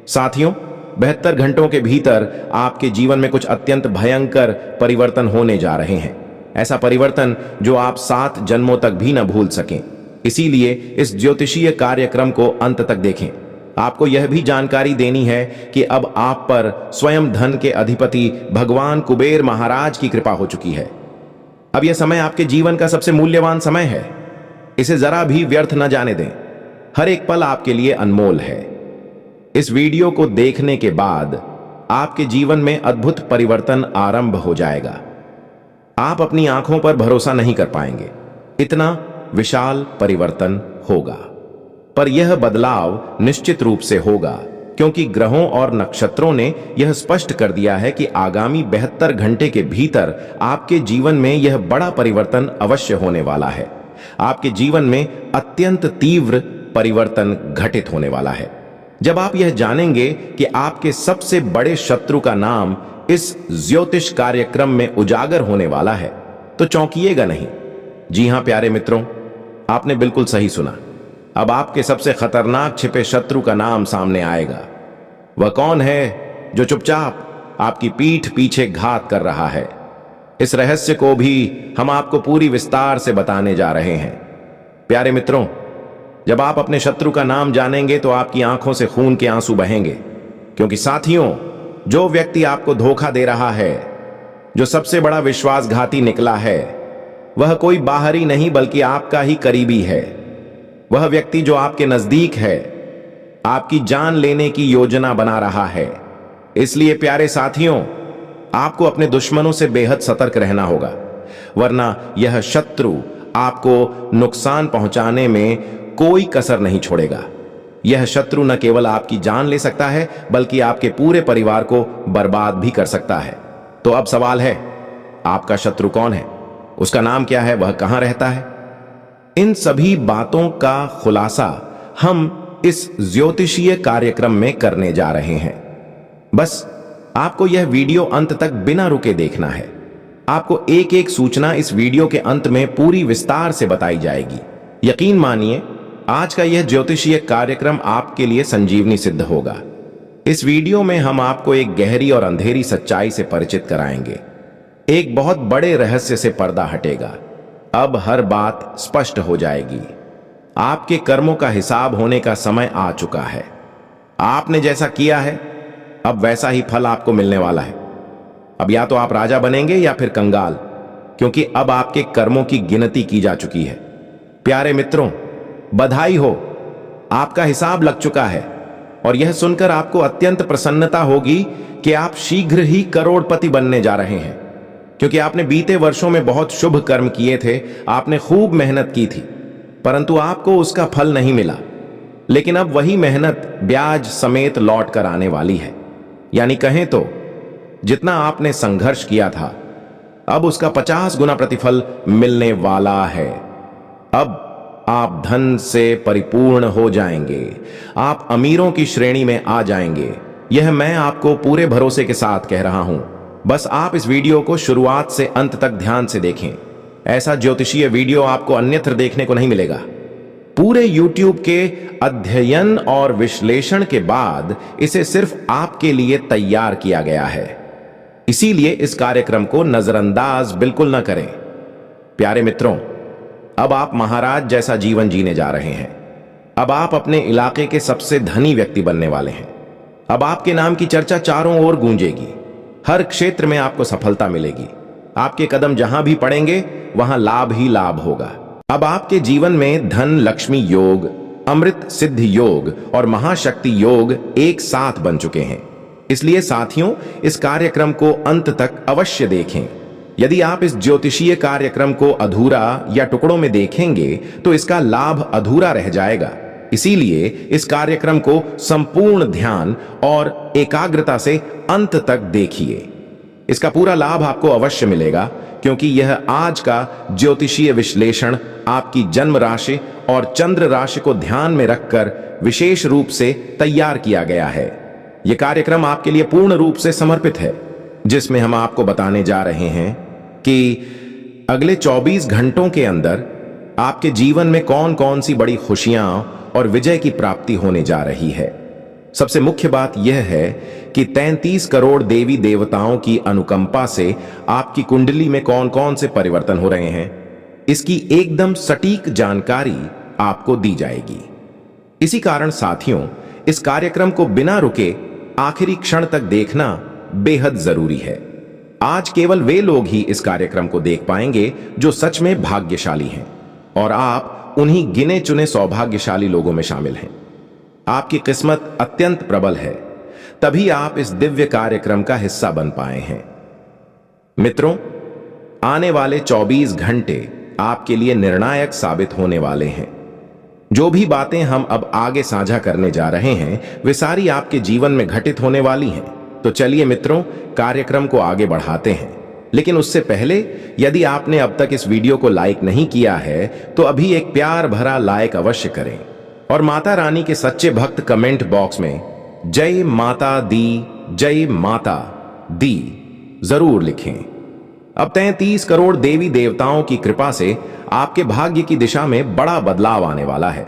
साथियों, 72 घंटों के भीतर आपके जीवन में कुछ अत्यंत भयंकर परिवर्तन होने जा रहे हैं। ऐसा परिवर्तन जो आप 7 जन्मों तक भी न भूल सकें। इसीलिए इस ज्योतिषीय कार्यक्रम को अंत तक देखें। आपको यह भी जानकारी देनी है कि अब आप पर स्वयं धन के अधिपति भगवान कुबेर महाराज की कृपा हो चुकी है। अब यह समय आपके जीवन का सबसे मूल्यवान समय है। इसे जरा भी व्यर्थ न जाने दें। हर एक पल आपके लिए अनमोल है। इस वीडियो को देखने के बाद आपके जीवन में अद्भुत परिवर्तन आरंभ हो जाएगा। आप अपनी आंखों पर भरोसा नहीं कर पाएंगे, इतना विशाल परिवर्तन होगा। पर यह बदलाव निश्चित रूप से होगा, क्योंकि ग्रहों और नक्षत्रों ने यह स्पष्ट कर दिया है कि आगामी 72 घंटे के भीतर आपके जीवन में यह बड़ा परिवर्तन अवश्य होने वाला है। आपके जीवन में अत्यंत तीव्र परिवर्तन घटित होने वाला है। जब आप यह जानेंगे कि आपके सबसे बड़े शत्रु का नाम इस ज्योतिष कार्यक्रम में उजागर होने वाला है, तो चौंकिएगा नहीं। जी हां प्यारे मित्रों, आपने बिल्कुल सही सुना। अब आपके सबसे खतरनाक छिपे शत्रु का नाम सामने आएगा। वह कौन है जो चुपचाप आपकी पीठ पीछे घात कर रहा है? इस रहस्य को भी हम आपको पूरी विस्तार से बताने जा रहे हैं। प्यारे मित्रों, जब आप अपने शत्रु का नाम जानेंगे तो आपकी आंखों से खून के आंसू बहेंगे, क्योंकि साथियों, जो व्यक्ति आपको धोखा दे रहा है, जो सबसे बड़ा विश्वासघाती निकला है, वह कोई बाहरी नहीं बल्कि आपका ही करीबी है। वह व्यक्ति जो आपके नजदीक है, आपकी जान लेने की योजना बना रहा है। इसलिए प्यारे साथियों, आपको अपने दुश्मनों से बेहद सतर्क रहना होगा, वरना यह शत्रु आपको नुकसान पहुंचाने में कोई कसर नहीं छोड़ेगा। यह शत्रु न केवल आपकी जान ले सकता है, बल्कि आपके पूरे परिवार को बर्बाद भी कर सकता है। तो अब सवाल है, आपका शत्रु कौन है? उसका नाम क्या है? वह कहां रहता है? इन सभी बातों का खुलासा हम इस ज्योतिषीय कार्यक्रम में करने जा रहे हैं। बस आपको यह वीडियो अंत तक बिना रुके देखना है। आपको एक एक सूचना इस वीडियो के अंत में पूरी विस्तार से बताई जाएगी। यकीन मानिए, आज का यह ज्योतिषीय कार्यक्रम आपके लिए संजीवनी सिद्ध होगा। इस वीडियो में हम आपको एक गहरी और अंधेरी सच्चाई से परिचित कराएंगे। एक बहुत बड़े रहस्य से पर्दा हटेगा। अब हर बात स्पष्ट हो जाएगी। आपके कर्मों का हिसाब होने का समय आ चुका है। आपने जैसा किया है, अब वैसा ही फल आपको मिलने वाला है। अब या तो आप राजा बनेंगे या फिर कंगाल, क्योंकि अब आपके कर्मों की गिनती की जा चुकी है। प्यारे मित्रों, बधाई हो, आपका हिसाब लग चुका है और यह सुनकर आपको अत्यंत प्रसन्नता होगी कि आप शीघ्र ही करोड़पति बनने जा रहे हैं, क्योंकि आपने बीते वर्षों में बहुत शुभ कर्म किए थे। आपने खूब मेहनत की थी, परंतु आपको उसका फल नहीं मिला। लेकिन अब वही मेहनत ब्याज समेत लौट कर आने वाली है। यानी कहें तो जितना आपने संघर्ष किया था, अब उसका 50 गुना प्रतिफल मिलने वाला है। अब आप धन से परिपूर्ण हो जाएंगे। आप अमीरों की श्रेणी में आ जाएंगे। यह मैं आपको पूरे भरोसे के साथ कह रहा हूं। बस आप इस वीडियो को शुरुआत से अंत तक ध्यान से देखें। ऐसा ज्योतिषीय वीडियो आपको अन्यत्र देखने को नहीं मिलेगा। पूरे YouTube के अध्ययन और विश्लेषण के बाद इसे सिर्फ आपके लिए तैयार किया गया है। इसीलिए इस कार्यक्रम को नजरअंदाज बिल्कुल न करें। प्यारे मित्रों, अब आप महाराज जैसा जीवन जीने जा रहे हैं। अब आप अपने इलाके के सबसे धनी व्यक्ति बनने वाले हैं। अब आपके नाम की चर्चा चारों ओर गूंजेगी। हर क्षेत्र में आपको सफलता मिलेगी। आपके कदम जहां भी पड़ेंगे वहां लाभ ही लाभ होगा। अब आपके जीवन में धन लक्ष्मी योग, अमृत सिद्ध योग और महाशक्ति योग एक साथ बन चुके हैं। इसलिए साथियों, इस कार्यक्रम को अंत तक अवश्य देखें। यदि आप इस ज्योतिषीय कार्यक्रम को अधूरा या टुकड़ों में देखेंगे तो इसका लाभ अधूरा रह जाएगा। इसीलिए इस कार्यक्रम को संपूर्ण ध्यान और एकाग्रता से अंत तक देखिए। इसका पूरा लाभ आपको अवश्य मिलेगा, क्योंकि यह आज का ज्योतिषीय विश्लेषण आपकी जन्म राशि और चंद्र राशि को ध्यान में रखकर विशेष रूप से तैयार किया गया है। यह कार्यक्रम आपके लिए पूर्ण रूप से समर्पित है, जिसमें हम आपको बताने जा रहे हैं कि अगले 24 घंटों के अंदर आपके जीवन में कौन कौन सी बड़ी खुशियां और विजय की प्राप्ति होने जा रही है। सबसे मुख्य बात यह है कि 33 करोड़ देवी देवताओं की अनुकंपा से आपकी कुंडली में कौन कौन से परिवर्तन हो रहे हैं, इसकी एकदम सटीक जानकारी आपको दी जाएगी। इसी कारण साथियों, इस कार्यक्रम को बिना रुके आखिरी क्षण तक देखना बेहद जरूरी है। आज केवल वे लोग ही इस कार्यक्रम को देख पाएंगे जो सच में भाग्यशाली हैं, और आप उन्हीं गिने चुने सौभाग्यशाली लोगों में शामिल हैं। आपकी किस्मत अत्यंत प्रबल है, तभी आप इस दिव्य कार्यक्रम का हिस्सा बन पाए हैं। मित्रों, आने वाले 24 घंटे आपके लिए निर्णायक साबित होने वाले हैं। जो भी बातें हम अब आगे साझा करने जा रहे हैं, वे सारी आपके जीवन में घटित होने वाली हैं। तो चलिए मित्रों, कार्यक्रम को आगे बढ़ाते हैं। लेकिन उससे पहले, यदि आपने अब तक इस वीडियो को लाइक नहीं किया है तो अभी एक प्यार भरा लाइक अवश्य करें, और माता रानी के सच्चे भक्त कमेंट बॉक्स में जय माता दी, जय माता दी जरूर लिखें। अब 33 करोड़ देवी देवताओं की कृपा से आपके भाग्य की दिशा में बड़ा बदलाव आने वाला है।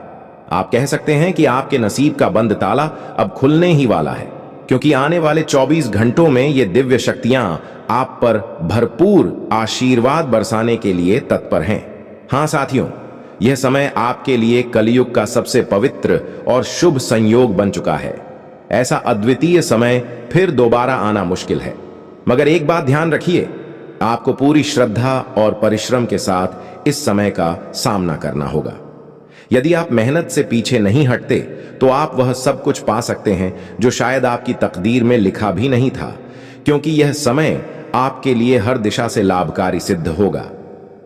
आप कह सकते हैं कि आपके नसीब का बंद ताला अब खुलने ही वाला है, क्योंकि आने वाले 24 घंटों में ये दिव्य शक्तियां आप पर भरपूर आशीर्वाद बरसाने के लिए तत्पर हैं। हां साथियों, यह समय आपके लिए कलयुग का सबसे पवित्र और शुभ संयोग बन चुका है। ऐसा अद्वितीय समय फिर दोबारा आना मुश्किल है। मगर एक बात ध्यान रखिए, आपको पूरी श्रद्धा और परिश्रम के साथ इस समय का सामना करना होगा। यदि आप मेहनत से पीछे नहीं हटते तो आप वह सब कुछ पा सकते हैं जो शायद आपकी तकदीर में लिखा भी नहीं था, क्योंकि यह समय आपके लिए हर दिशा से लाभकारी सिद्ध होगा।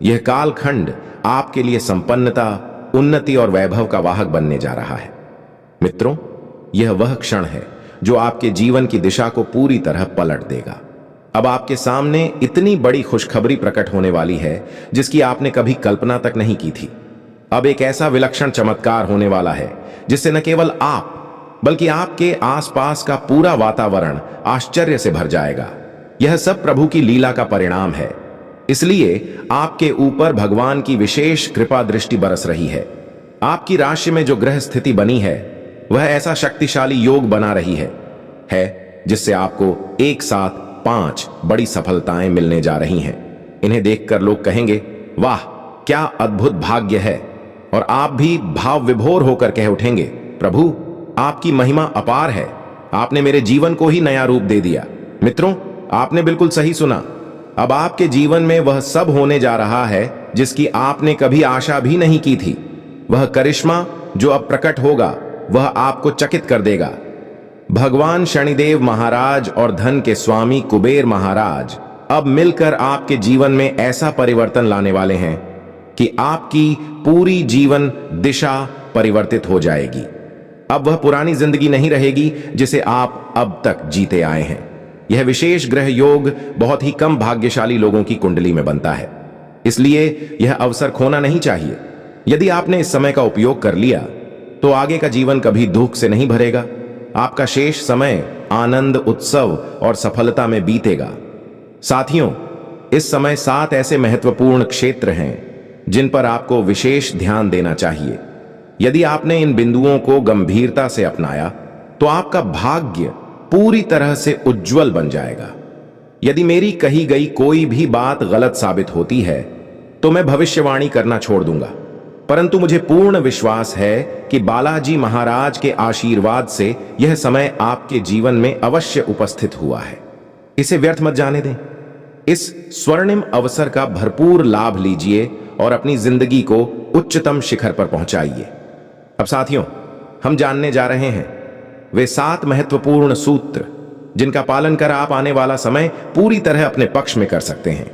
यह कालखंड आपके लिए संपन्नता, उन्नति और वैभव का वाहक बनने जा रहा है। मित्रों, यह वह क्षण है जो आपके जीवन की दिशा को पूरी तरह पलट देगा। अब आपके सामने इतनी बड़ी खुशखबरी प्रकट होने वाली है जिसकी आपने कभी कल्पना तक नहीं की थी। अब एक ऐसा विलक्षण चमत्कार होने वाला है जिससे न केवल आप बल्कि आपके आसपास का पूरा वातावरण आश्चर्य से भर जाएगा। यह सब प्रभु की लीला का परिणाम है, इसलिए आपके ऊपर भगवान की विशेष कृपा दृष्टि बरस रही है। आपकी राशि में जो ग्रह स्थिति बनी है वह ऐसा शक्तिशाली योग बना रही है जिससे आपको एक साथ 5 बड़ी सफलताएं मिलने जा रही हैं। इन्हें देखकर लोग कहेंगे, वाह क्या अद्भुत भाग्य है, और आप भी भाव विभोर होकर कह उठेंगे, प्रभु आपकी महिमा अपार है, आपने मेरे जीवन को ही नया रूप दे दिया। मित्रों, आपने बिल्कुल सही सुना। अब आपके जीवन में वह सब होने जा रहा है जिसकी आपने कभी आशा भी नहीं की थी। वह करिश्मा जो अब प्रकट होगा वह आपको चकित कर देगा। भगवान शनिदेव महाराज और धन के स्वामी कुबेर महाराज अब मिलकर आपके जीवन में ऐसा परिवर्तन लाने वाले हैं कि आपकी पूरी जीवन दिशा परिवर्तित हो जाएगी। अब वह पुरानी जिंदगी नहीं रहेगी जिसे आप अब तक जीते आए हैं। यह विशेष ग्रह योग बहुत ही कम भाग्यशाली लोगों की कुंडली में बनता है, इसलिए यह अवसर खोना नहीं चाहिए। यदि आपने इस समय का उपयोग कर लिया तो आगे का जीवन कभी दुख से नहीं भरेगा। आपका शेष समय आनंद, उत्सव और सफलता में बीतेगा। साथियों, इस समय 7 ऐसे महत्वपूर्ण क्षेत्र हैं जिन पर आपको विशेष ध्यान देना चाहिए। यदि आपने इन बिंदुओं को गंभीरता से अपनाया तो आपका भाग्य पूरी तरह से उज्जवल बन जाएगा। यदि मेरी कही गई कोई भी बात गलत साबित होती है तो मैं भविष्यवाणी करना छोड़ दूंगा, परंतु मुझे पूर्ण विश्वास है कि बालाजी महाराज के आशीर्वाद से यह समय आपके जीवन में अवश्य उपस्थित हुआ है। इसे व्यर्थ मत जाने दें। इस स्वर्णिम अवसर का भरपूर लाभ लीजिए और अपनी जिंदगी को उच्चतम शिखर पर पहुंचाइए। अब साथियों, हम जानने जा रहे हैं वे 7 महत्वपूर्ण सूत्र जिनका पालन कर आप आने वाला समय पूरी तरह अपने पक्ष में कर सकते हैं।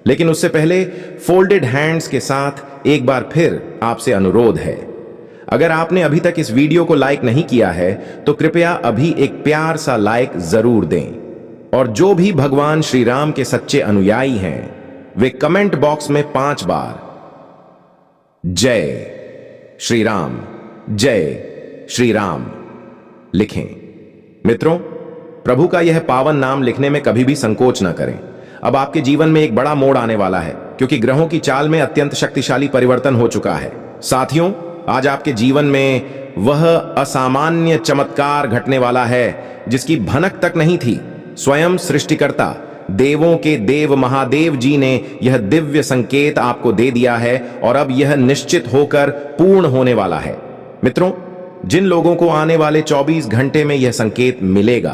लेकिन उससे पहले फोल्डेड हैंड्स के साथ एक बार फिर आपसे अनुरोध है, अगर आपने अभी तक इस वीडियो को लाइक नहीं किया है तो कृपया अभी एक प्यार सा लाइक जरूर दें। और जो भी भगवान श्री राम के सच्चे अनुयायी हैं वे कमेंट बॉक्स में 5 बार जय श्री राम, जय श्री राम लिखें। मित्रों, प्रभु का यह पावन नाम लिखने में कभी भी संकोच न करें। अब आपके जीवन में एक बड़ा मोड़ आने वाला है क्योंकि ग्रहों की चाल में अत्यंत शक्तिशाली परिवर्तन हो चुका है। साथियों, आज आपके जीवन में वह असामान्य चमत्कार घटने वाला है जिसकी भनक तक नहीं थी। स्वयं सृष्टिकर्ता देवों के देव महादेव जी ने यह दिव्य संकेत आपको दे दिया है और अब यह निश्चित होकर पूर्ण होने वाला है। मित्रों, जिन लोगों को आने वाले 24 घंटे में यह संकेत मिलेगा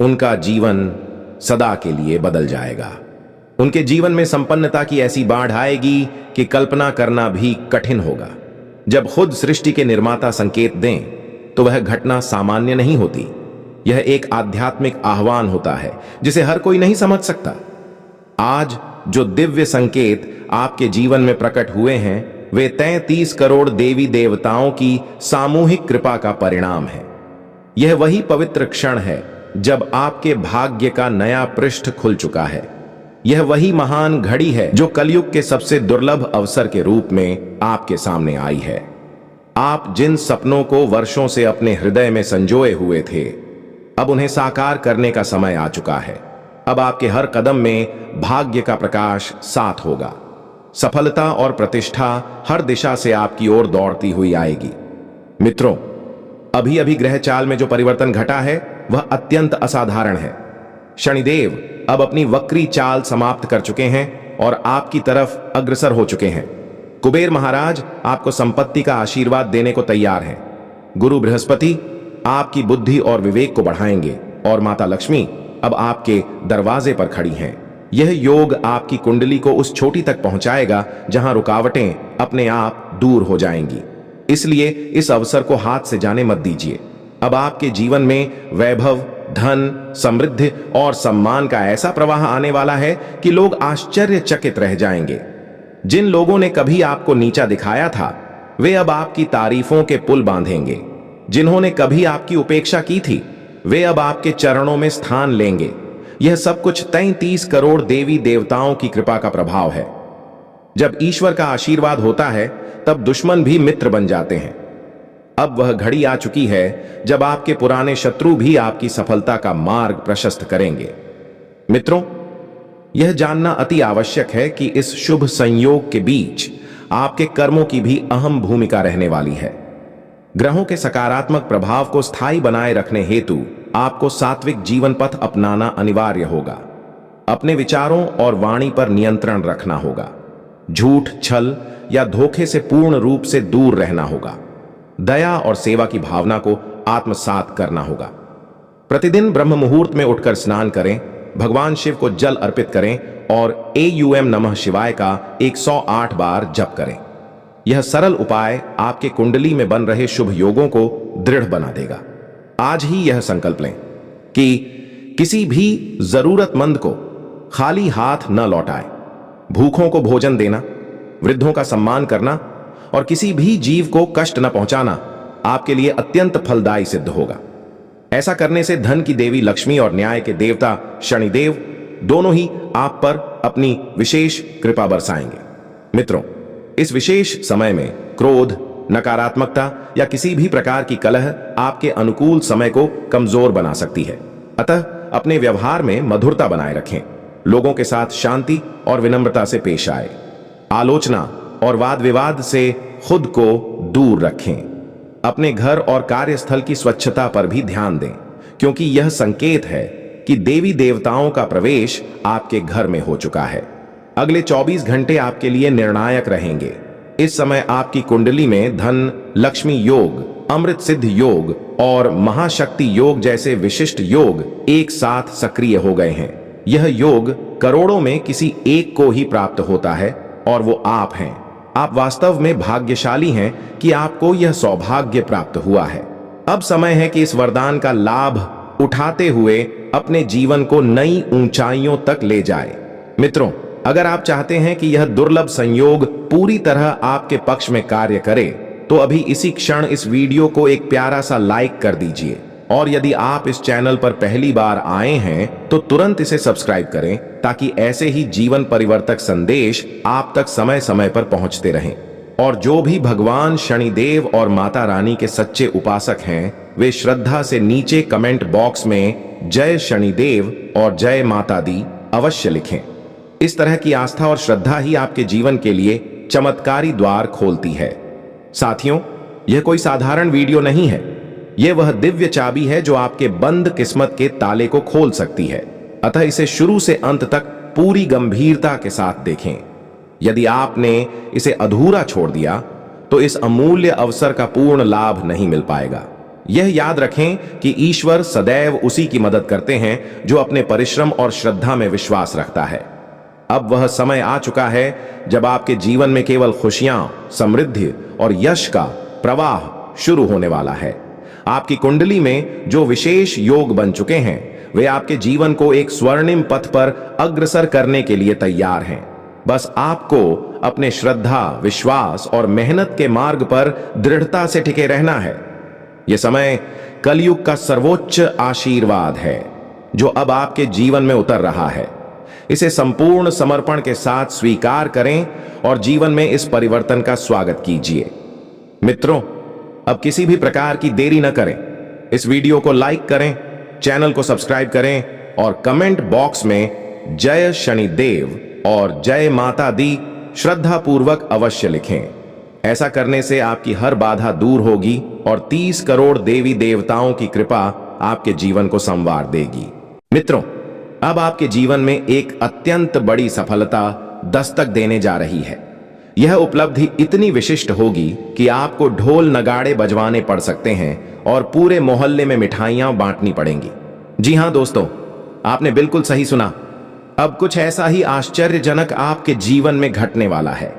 उनका जीवन सदा के लिए बदल जाएगा। उनके जीवन में संपन्नता की ऐसी बाढ़ आएगी कि कल्पना करना भी कठिन होगा। जब खुद सृष्टि के निर्माता संकेत दें तो वह घटना सामान्य नहीं होती। यह एक आध्यात्मिक आह्वान होता है जिसे हर कोई नहीं समझ सकता। आज जो दिव्य संकेत आपके जीवन में प्रकट हुए हैं वे 33 करोड़ देवी देवताओं की सामूहिक कृपा का परिणाम है। यह वही पवित्र क्षण है जब आपके भाग्य का नया पृष्ठ खुल चुका है। यह वही महान घड़ी है जो कलयुग के सबसे दुर्लभ अवसर के रूप में आपके सामने आई है। आप जिन सपनों को वर्षों से अपने हृदय में संजोए हुए थे, अब उन्हें साकार करने का समय आ चुका है। अब आपके हर कदम में भाग्य का प्रकाश साथ होगा। सफलता और प्रतिष्ठा हर दिशा से आपकी ओर दौड़ती हुई आएगी। मित्रों, अभी अभी ग्रह चाल में जो परिवर्तन घटा है वह अत्यंत असाधारण है। शनिदेव अब अपनी वक्री चाल समाप्त कर चुके हैं और आपकी तरफ अग्रसर हो चुके हैं। कुबेर महाराज आपको संपत्ति का आशीर्वाद देने को तैयार हैं। गुरु बृहस्पति आपकी बुद्धि और विवेक को बढ़ाएंगे और माता लक्ष्मी अब आपके दरवाजे पर खड़ी हैं। यह योग आपकी कुंडली को उस चोटी तक पहुंचाएगा जहां रुकावटें अपने आप दूर हो जाएंगी। इसलिए इस अवसर को हाथ से जाने मत दीजिए। अब आपके जीवन में वैभव, धन, समृद्धि और सम्मान का ऐसा प्रवाह आने वाला है कि लोग आश्चर्यचकित रह जाएंगे। जिन लोगों ने कभी आपको नीचा दिखाया था वे अब आपकी तारीफों के पुल बांधेंगे। जिन्होंने कभी आपकी उपेक्षा की थी वे अब आपके चरणों में स्थान लेंगे। यह सब कुछ 33 करोड़ देवी देवताओं की कृपा का प्रभाव है। जब ईश्वर का आशीर्वाद होता है तब दुश्मन भी मित्र बन जाते हैं। अब वह घड़ी आ चुकी है जब आपके पुराने शत्रु भी आपकी सफलता का मार्ग प्रशस्त करेंगे। मित्रों, यह जानना अति आवश्यक है कि इस शुभ संयोग के बीच आपके कर्मों की भी अहम भूमिका रहने वाली है। ग्रहों के सकारात्मक प्रभाव को स्थायी बनाए रखने हेतु आपको सात्विक जीवन पथ अपनाना अनिवार्य होगा। अपने विचारों और वाणी पर नियंत्रण रखना होगा। झूठ, छल या धोखे से पूर्ण रूप से दूर रहना होगा। दया और सेवा की भावना को आत्मसात करना होगा। प्रतिदिन ब्रह्म मुहूर्त में उठकर स्नान करें, भगवान शिव को जल अर्पित करें और AUM नमः शिवाय का 108 बार जप करें। यह सरल उपाय आपके कुंडली में बन रहे शुभ योगों को दृढ़ बना देगा। आज ही यह संकल्प लें कि किसी भी जरूरतमंद को खाली हाथ न लौटाएं। भूखों को भोजन देना, वृद्धों का सम्मान करना और किसी भी जीव को कष्ट न पहुंचाना आपके लिए अत्यंत फलदायी सिद्ध होगा। ऐसा करने से धन की देवी लक्ष्मी और न्याय के देवता शनिदेव दोनों ही आप पर अपनी विशेष कृपा बरसाएंगे। मित्रों, इस विशेष समय में क्रोध, नकारात्मकता या किसी भी प्रकार की कलह आपके अनुकूल समय को कमजोर बना सकती है। अतः अपने व्यवहार में मधुरता बनाए रखें। लोगों के साथ शांति और विनम्रता से पेश आए। आलोचना और वाद विवाद से खुद को दूर रखें। अपने घर और कार्यस्थल की स्वच्छता पर भी ध्यान दें, क्योंकि यह संकेत है कि देवी देवताओं का प्रवेश आपके घर में हो चुका है। अगले 24 घंटे आपके लिए निर्णायक रहेंगे। इस समय आपकी कुंडली में धन लक्ष्मी योग, अमृत सिद्ध योग और महाशक्ति योग जैसे विशिष्ट योग एक साथ सक्रिय हो गए हैं। यह योग करोड़ों में किसी एक को ही प्राप्त होता है और वो आप हैं। आप वास्तव में भाग्यशाली हैं कि आपको यह सौभाग्य प्राप्त हुआ है। अब समय है कि इस वरदान का लाभ उठाते हुए अपने जीवन को नई ऊंचाइयों तक ले जाए। मित्रों, अगर आप चाहते हैं कि यह दुर्लभ संयोग पूरी तरह आपके पक्ष में कार्य करे, तो अभी इसी क्षण इस वीडियो को एक प्यारा सा लाइक कर दीजिए। और यदि आप इस चैनल पर पहली बार आए हैं तो तुरंत इसे सब्सक्राइब करें, ताकि ऐसे ही जीवन परिवर्तक संदेश आप तक समय समय पर पहुंचते रहें। और जो भी भगवान शनिदेव और माता रानी के सच्चे उपासक हैं, वे श्रद्धा से नीचे कमेंट बॉक्स में जय शनिदेव और जय माता दी अवश्य लिखें। इस तरह की आस्था और श्रद्धा ही आपके जीवन के लिए चमत्कारी द्वार खोलती है। साथियों, यह कोई साधारण वीडियो नहीं है। यह वह दिव्य चाबी है जो आपके बंद किस्मत के ताले को खोल सकती है। अतः इसे शुरू से अंत तक पूरी गंभीरता के साथ देखें। यदि आपने इसे अधूरा छोड़ दिया तो इस अमूल्य अवसर का पूर्ण लाभ नहीं मिल पाएगा। यह याद रखें कि ईश्वर सदैव उसी की मदद करते हैं जो अपने परिश्रम और श्रद्धा में विश्वास रखता है। अब वह समय आ चुका है जब आपके जीवन में केवल खुशियां, समृद्धि और यश का प्रवाह शुरू होने वाला है। आपकी कुंडली में जो विशेष योग बन चुके हैं, वे आपके जीवन को एक स्वर्णिम पथ पर अग्रसर करने के लिए तैयार हैं। बस आपको अपने श्रद्धा, विश्वास और मेहनत के मार्ग पर दृढ़ता से टिके रहना है। यह समय कलयुग का सर्वोच्च आशीर्वाद है जो अब आपके जीवन में उतर रहा है। इसे संपूर्ण समर्पण के साथ स्वीकार करें और जीवन में इस परिवर्तन का स्वागत कीजिए। मित्रों, अब किसी भी प्रकार की देरी न करें। इस वीडियो को लाइक करें, चैनल को सब्सक्राइब करें और कमेंट बॉक्स में जय शनिदेव और जय माता दी श्रद्धा पूर्वक अवश्य लिखें। ऐसा करने से आपकी हर बाधा दूर होगी और 30 करोड़ देवी देवताओं की कृपा आपके जीवन को संवार देगी। मित्रों, अब आपके जीवन में एक अत्यंत बड़ी सफलता दस्तक देने जा रही है। यह उपलब्धि इतनी विशिष्ट होगी कि आपको ढोल नगाड़े बजवाने पड़ सकते हैं और पूरे मोहल्ले में मिठाइयां बांटनी पड़ेंगी। जी हां दोस्तों, आपने बिल्कुल सही सुना। अब कुछ ऐसा ही आश्चर्यजनक आपके जीवन में घटने वाला है।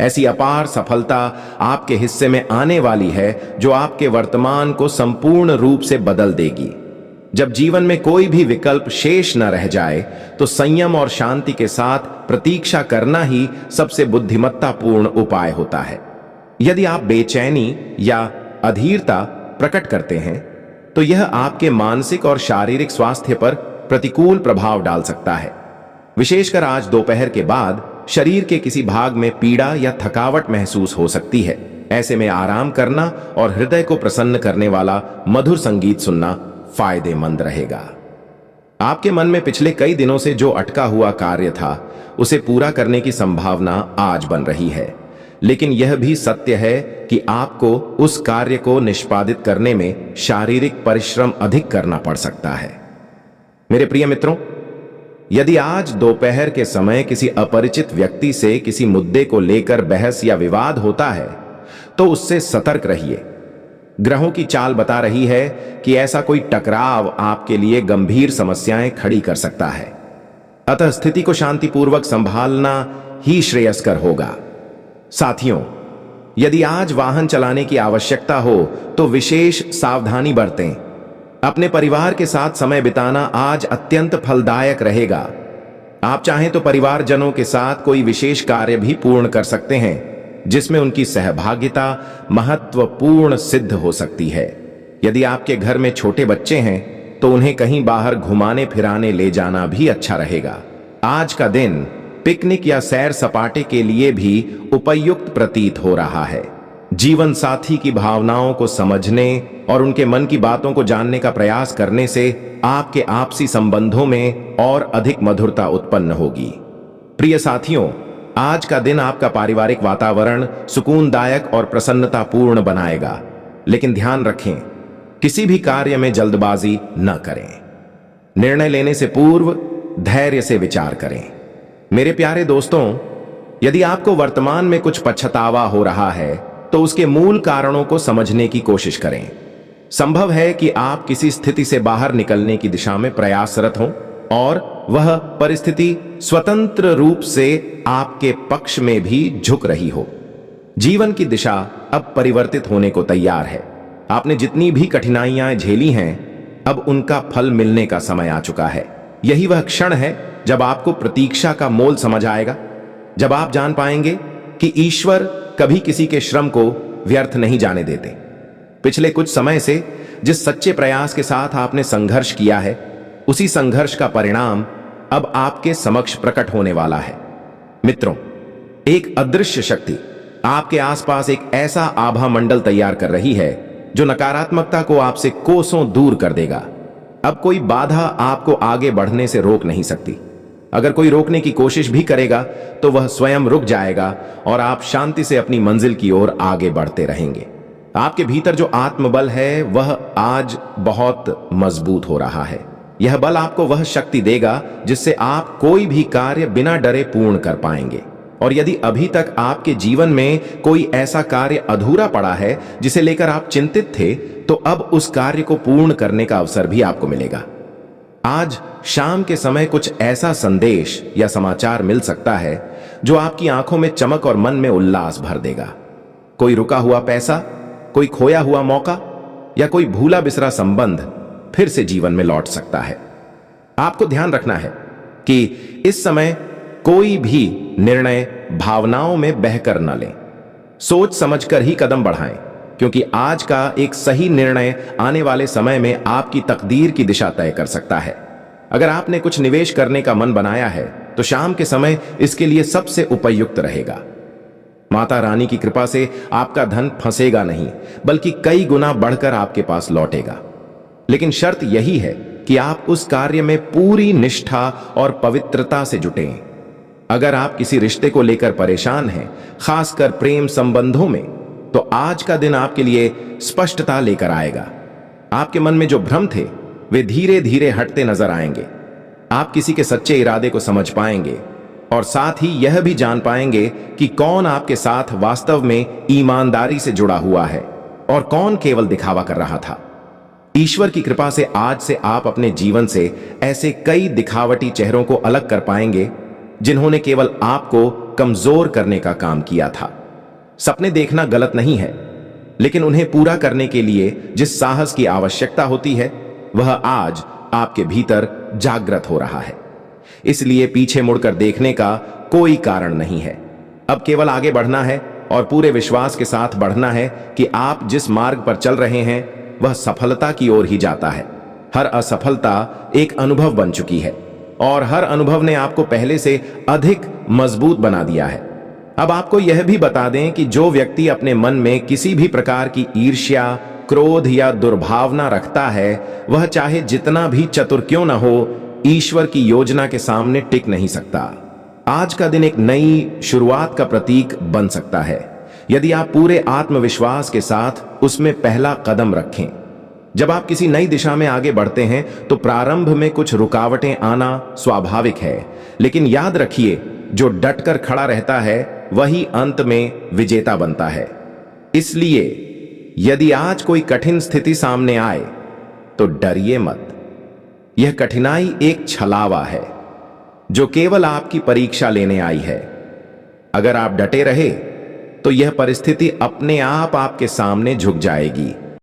ऐसी अपार सफलता आपके हिस्से में आने वाली है जो आपके वर्तमान को संपूर्ण रूप से बदल देगी। जब जीवन में कोई भी विकल्प शेष न रह जाए तो संयम और शांति के साथ प्रतीक्षा करना ही सबसे बुद्धिमत्तापूर्ण उपाय होता है। यदि आप बेचैनी या अधीरता प्रकट करते हैं तो यह आपके मानसिक और शारीरिक स्वास्थ्य पर प्रतिकूल प्रभाव डाल सकता है। विशेषकर आज दोपहर के बाद शरीर के किसी भाग में पीड़ा या थकावट महसूस हो सकती है। ऐसे में आराम करना और हृदय को प्रसन्न करने वाला मधुर संगीत सुनना फायदेमंद रहेगा। आपके मन में पिछले कई दिनों से जो अटका हुआ कार्य था, उसे पूरा करने की संभावना आज बन रही है। लेकिन यह भी सत्य है कि आपको उस कार्य को निष्पादित करने में शारीरिक परिश्रम अधिक करना पड़ सकता है। मेरे प्रिय मित्रों, यदि आज दोपहर के समय किसी अपरिचित व्यक्ति से किसी मुद्दे को लेकर बहस या विवाद होता है, तो उससे सतर्क रहिए। ग्रहों की चाल बता रही है कि ऐसा कोई टकराव आपके लिए गंभीर समस्याएं खड़ी कर सकता है। अतः स्थिति को शांतिपूर्वक संभालना ही श्रेयस्कर होगा। साथियों, यदि आज वाहन चलाने की आवश्यकता हो तो विशेष सावधानी बरतें। अपने परिवार के साथ समय बिताना आज अत्यंत फलदायक रहेगा। आप चाहें तो परिवारजनों के साथ कोई विशेष कार्य भी पूर्ण कर सकते हैं, जिसमें उनकी सहभागिता महत्वपूर्ण सिद्ध हो सकती है। यदि आपके घर में छोटे बच्चे हैं तो उन्हें कहीं बाहर घुमाने फिराने ले जाना भी अच्छा रहेगा। आज का दिन पिकनिक या सैर सपाटे के लिए भी उपयुक्त प्रतीत हो रहा है। जीवन साथी की भावनाओं को समझने और उनके मन की बातों को जानने का प्रयास करने से आपके आपसी संबंधों में और अधिक मधुरता उत्पन्न होगी। प्रिय साथियों, आज का दिन आपका पारिवारिक वातावरण सुकूनदायक और प्रसन्नतापूर्ण बनाएगा। लेकिन ध्यान रखें, किसी भी कार्य में जल्दबाजी न करें। निर्णय लेने से पूर्व धैर्य से विचार करें। मेरे प्यारे दोस्तों, यदि आपको वर्तमान में कुछ पछतावा हो रहा है तो उसके मूल कारणों को समझने की कोशिश करें। संभव है कि आप किसी स्थिति से बाहर निकलने की दिशा में प्रयासरत हों और वह परिस्थिति स्वतंत्र रूप से आपके पक्ष में भी झुक रही हो। जीवन की दिशा अब परिवर्तित होने को तैयार है। आपने जितनी भी कठिनाइयां झेली हैं, अब उनका फल मिलने का समय आ चुका है। यही वह क्षण है जब आपको प्रतीक्षा का मोल समझ आएगा, जब आप जान पाएंगे कि ईश्वर कभी किसी के श्रम को व्यर्थ नहीं जाने देते। पिछले कुछ समय से जिस सच्चे प्रयास के साथ आपने संघर्ष किया है, उसी संघर्ष का परिणाम अब आपके समक्ष प्रकट होने वाला है। मित्रों, एक अदृश्य शक्ति आपके आसपास एक ऐसा आभा मंडल तैयार कर रही है जो नकारात्मकता को आपसे कोसों दूर कर देगा। अब कोई बाधा आपको आगे बढ़ने से रोक नहीं सकती। अगर कोई रोकने की कोशिश भी करेगा तो वह स्वयं रुक जाएगा और आप शांति से अपनी मंजिल की ओर आगे बढ़ते रहेंगे। आपके भीतर जो आत्मबल है वह आज बहुत मजबूत हो रहा है। यह बल आपको वह शक्ति देगा जिससे आप कोई भी कार्य बिना डरे पूर्ण कर पाएंगे। और यदि अभी तक आपके जीवन में कोई ऐसा कार्य अधूरा पड़ा है जिसे लेकर आप चिंतित थे, तो अब उस कार्य को पूर्ण करने का अवसर भी आपको मिलेगा। आज शाम के समय कुछ ऐसा संदेश या समाचार मिल सकता है जो आपकी आंखों में चमक और मन में उल्लास भर देगा। कोई रुका हुआ पैसा, कोई खोया हुआ मौका या कोई भूला बिसरा संबंध फिर से जीवन में लौट सकता है। आपको ध्यान रखना है कि इस समय कोई भी निर्णय भावनाओं में बहकर न लें। सोच समझकर ही कदम बढ़ाएं, क्योंकि आज का एक सही निर्णय आने वाले समय में आपकी तकदीर की दिशा तय कर सकता है। अगर आपने कुछ निवेश करने का मन बनाया है तो शाम के समय इसके लिए सबसे उपयुक्त रहेगा। माता रानी की कृपा से आपका धन फंसेगा नहीं, बल्कि कई गुना बढ़कर आपके पास लौटेगा। लेकिन शर्त यही है कि आप उस कार्य में पूरी निष्ठा और पवित्रता से जुटें। अगर आप किसी रिश्ते को लेकर परेशान हैं, खासकर प्रेम संबंधों में, तो आज का दिन आपके लिए स्पष्टता लेकर आएगा। आपके मन में जो भ्रम थे वे धीरे धीरे हटते नजर आएंगे। आप किसी के सच्चे इरादे को समझ पाएंगे और साथ ही यह भी जान पाएंगे कि कौन आपके साथ वास्तव में ईमानदारी से जुड़ा हुआ है और कौन केवल दिखावा कर रहा था। ईश्वर की कृपा से आज से आप अपने जीवन से ऐसे कई दिखावटी चेहरों को अलग कर पाएंगे जिन्होंने केवल आपको कमजोर करने का काम किया था। सपने देखना गलत नहीं है, लेकिन उन्हें पूरा करने के लिए जिस साहस की आवश्यकता होती है वह आज आपके भीतर जागृत हो रहा है। इसलिए पीछे मुड़कर देखने का कोई कारण नहीं है। अब केवल आगे बढ़ना है और पूरे विश्वास के साथ बढ़ना है कि आप जिस मार्ग पर चल रहे हैं वह सफलता की ओर ही जाता है। हर असफलता एक अनुभव बन चुकी है और हर अनुभव ने आपको पहले से अधिक मजबूत बना दिया है। अब आपको यह भी बता दें कि जो व्यक्ति अपने मन में किसी भी प्रकार की ईर्ष्या, क्रोध या दुर्भावना रखता है, वह चाहे जितना भी चतुर क्यों न हो, ईश्वर की योजना के सामने टिक नहीं सकता। आज का दिन एक नई शुरुआत का प्रतीक बन सकता है, यदि आप पूरे आत्मविश्वास के साथ उसमें पहला कदम रखें। जब आप किसी नई दिशा में आगे बढ़ते हैं तो प्रारंभ में कुछ रुकावटें आना स्वाभाविक है, लेकिन याद रखिए, जो डटकर खड़ा रहता है वही अंत में विजेता बनता है। इसलिए यदि आज कोई कठिन स्थिति सामने आए तो डरिए मत। यह कठिनाई एक छलावा है जो केवल आपकी परीक्षा लेने आई है। अगर आप डटे रहे तो यह परिस्थिति अपने आप आपके सामने झुक जाएगी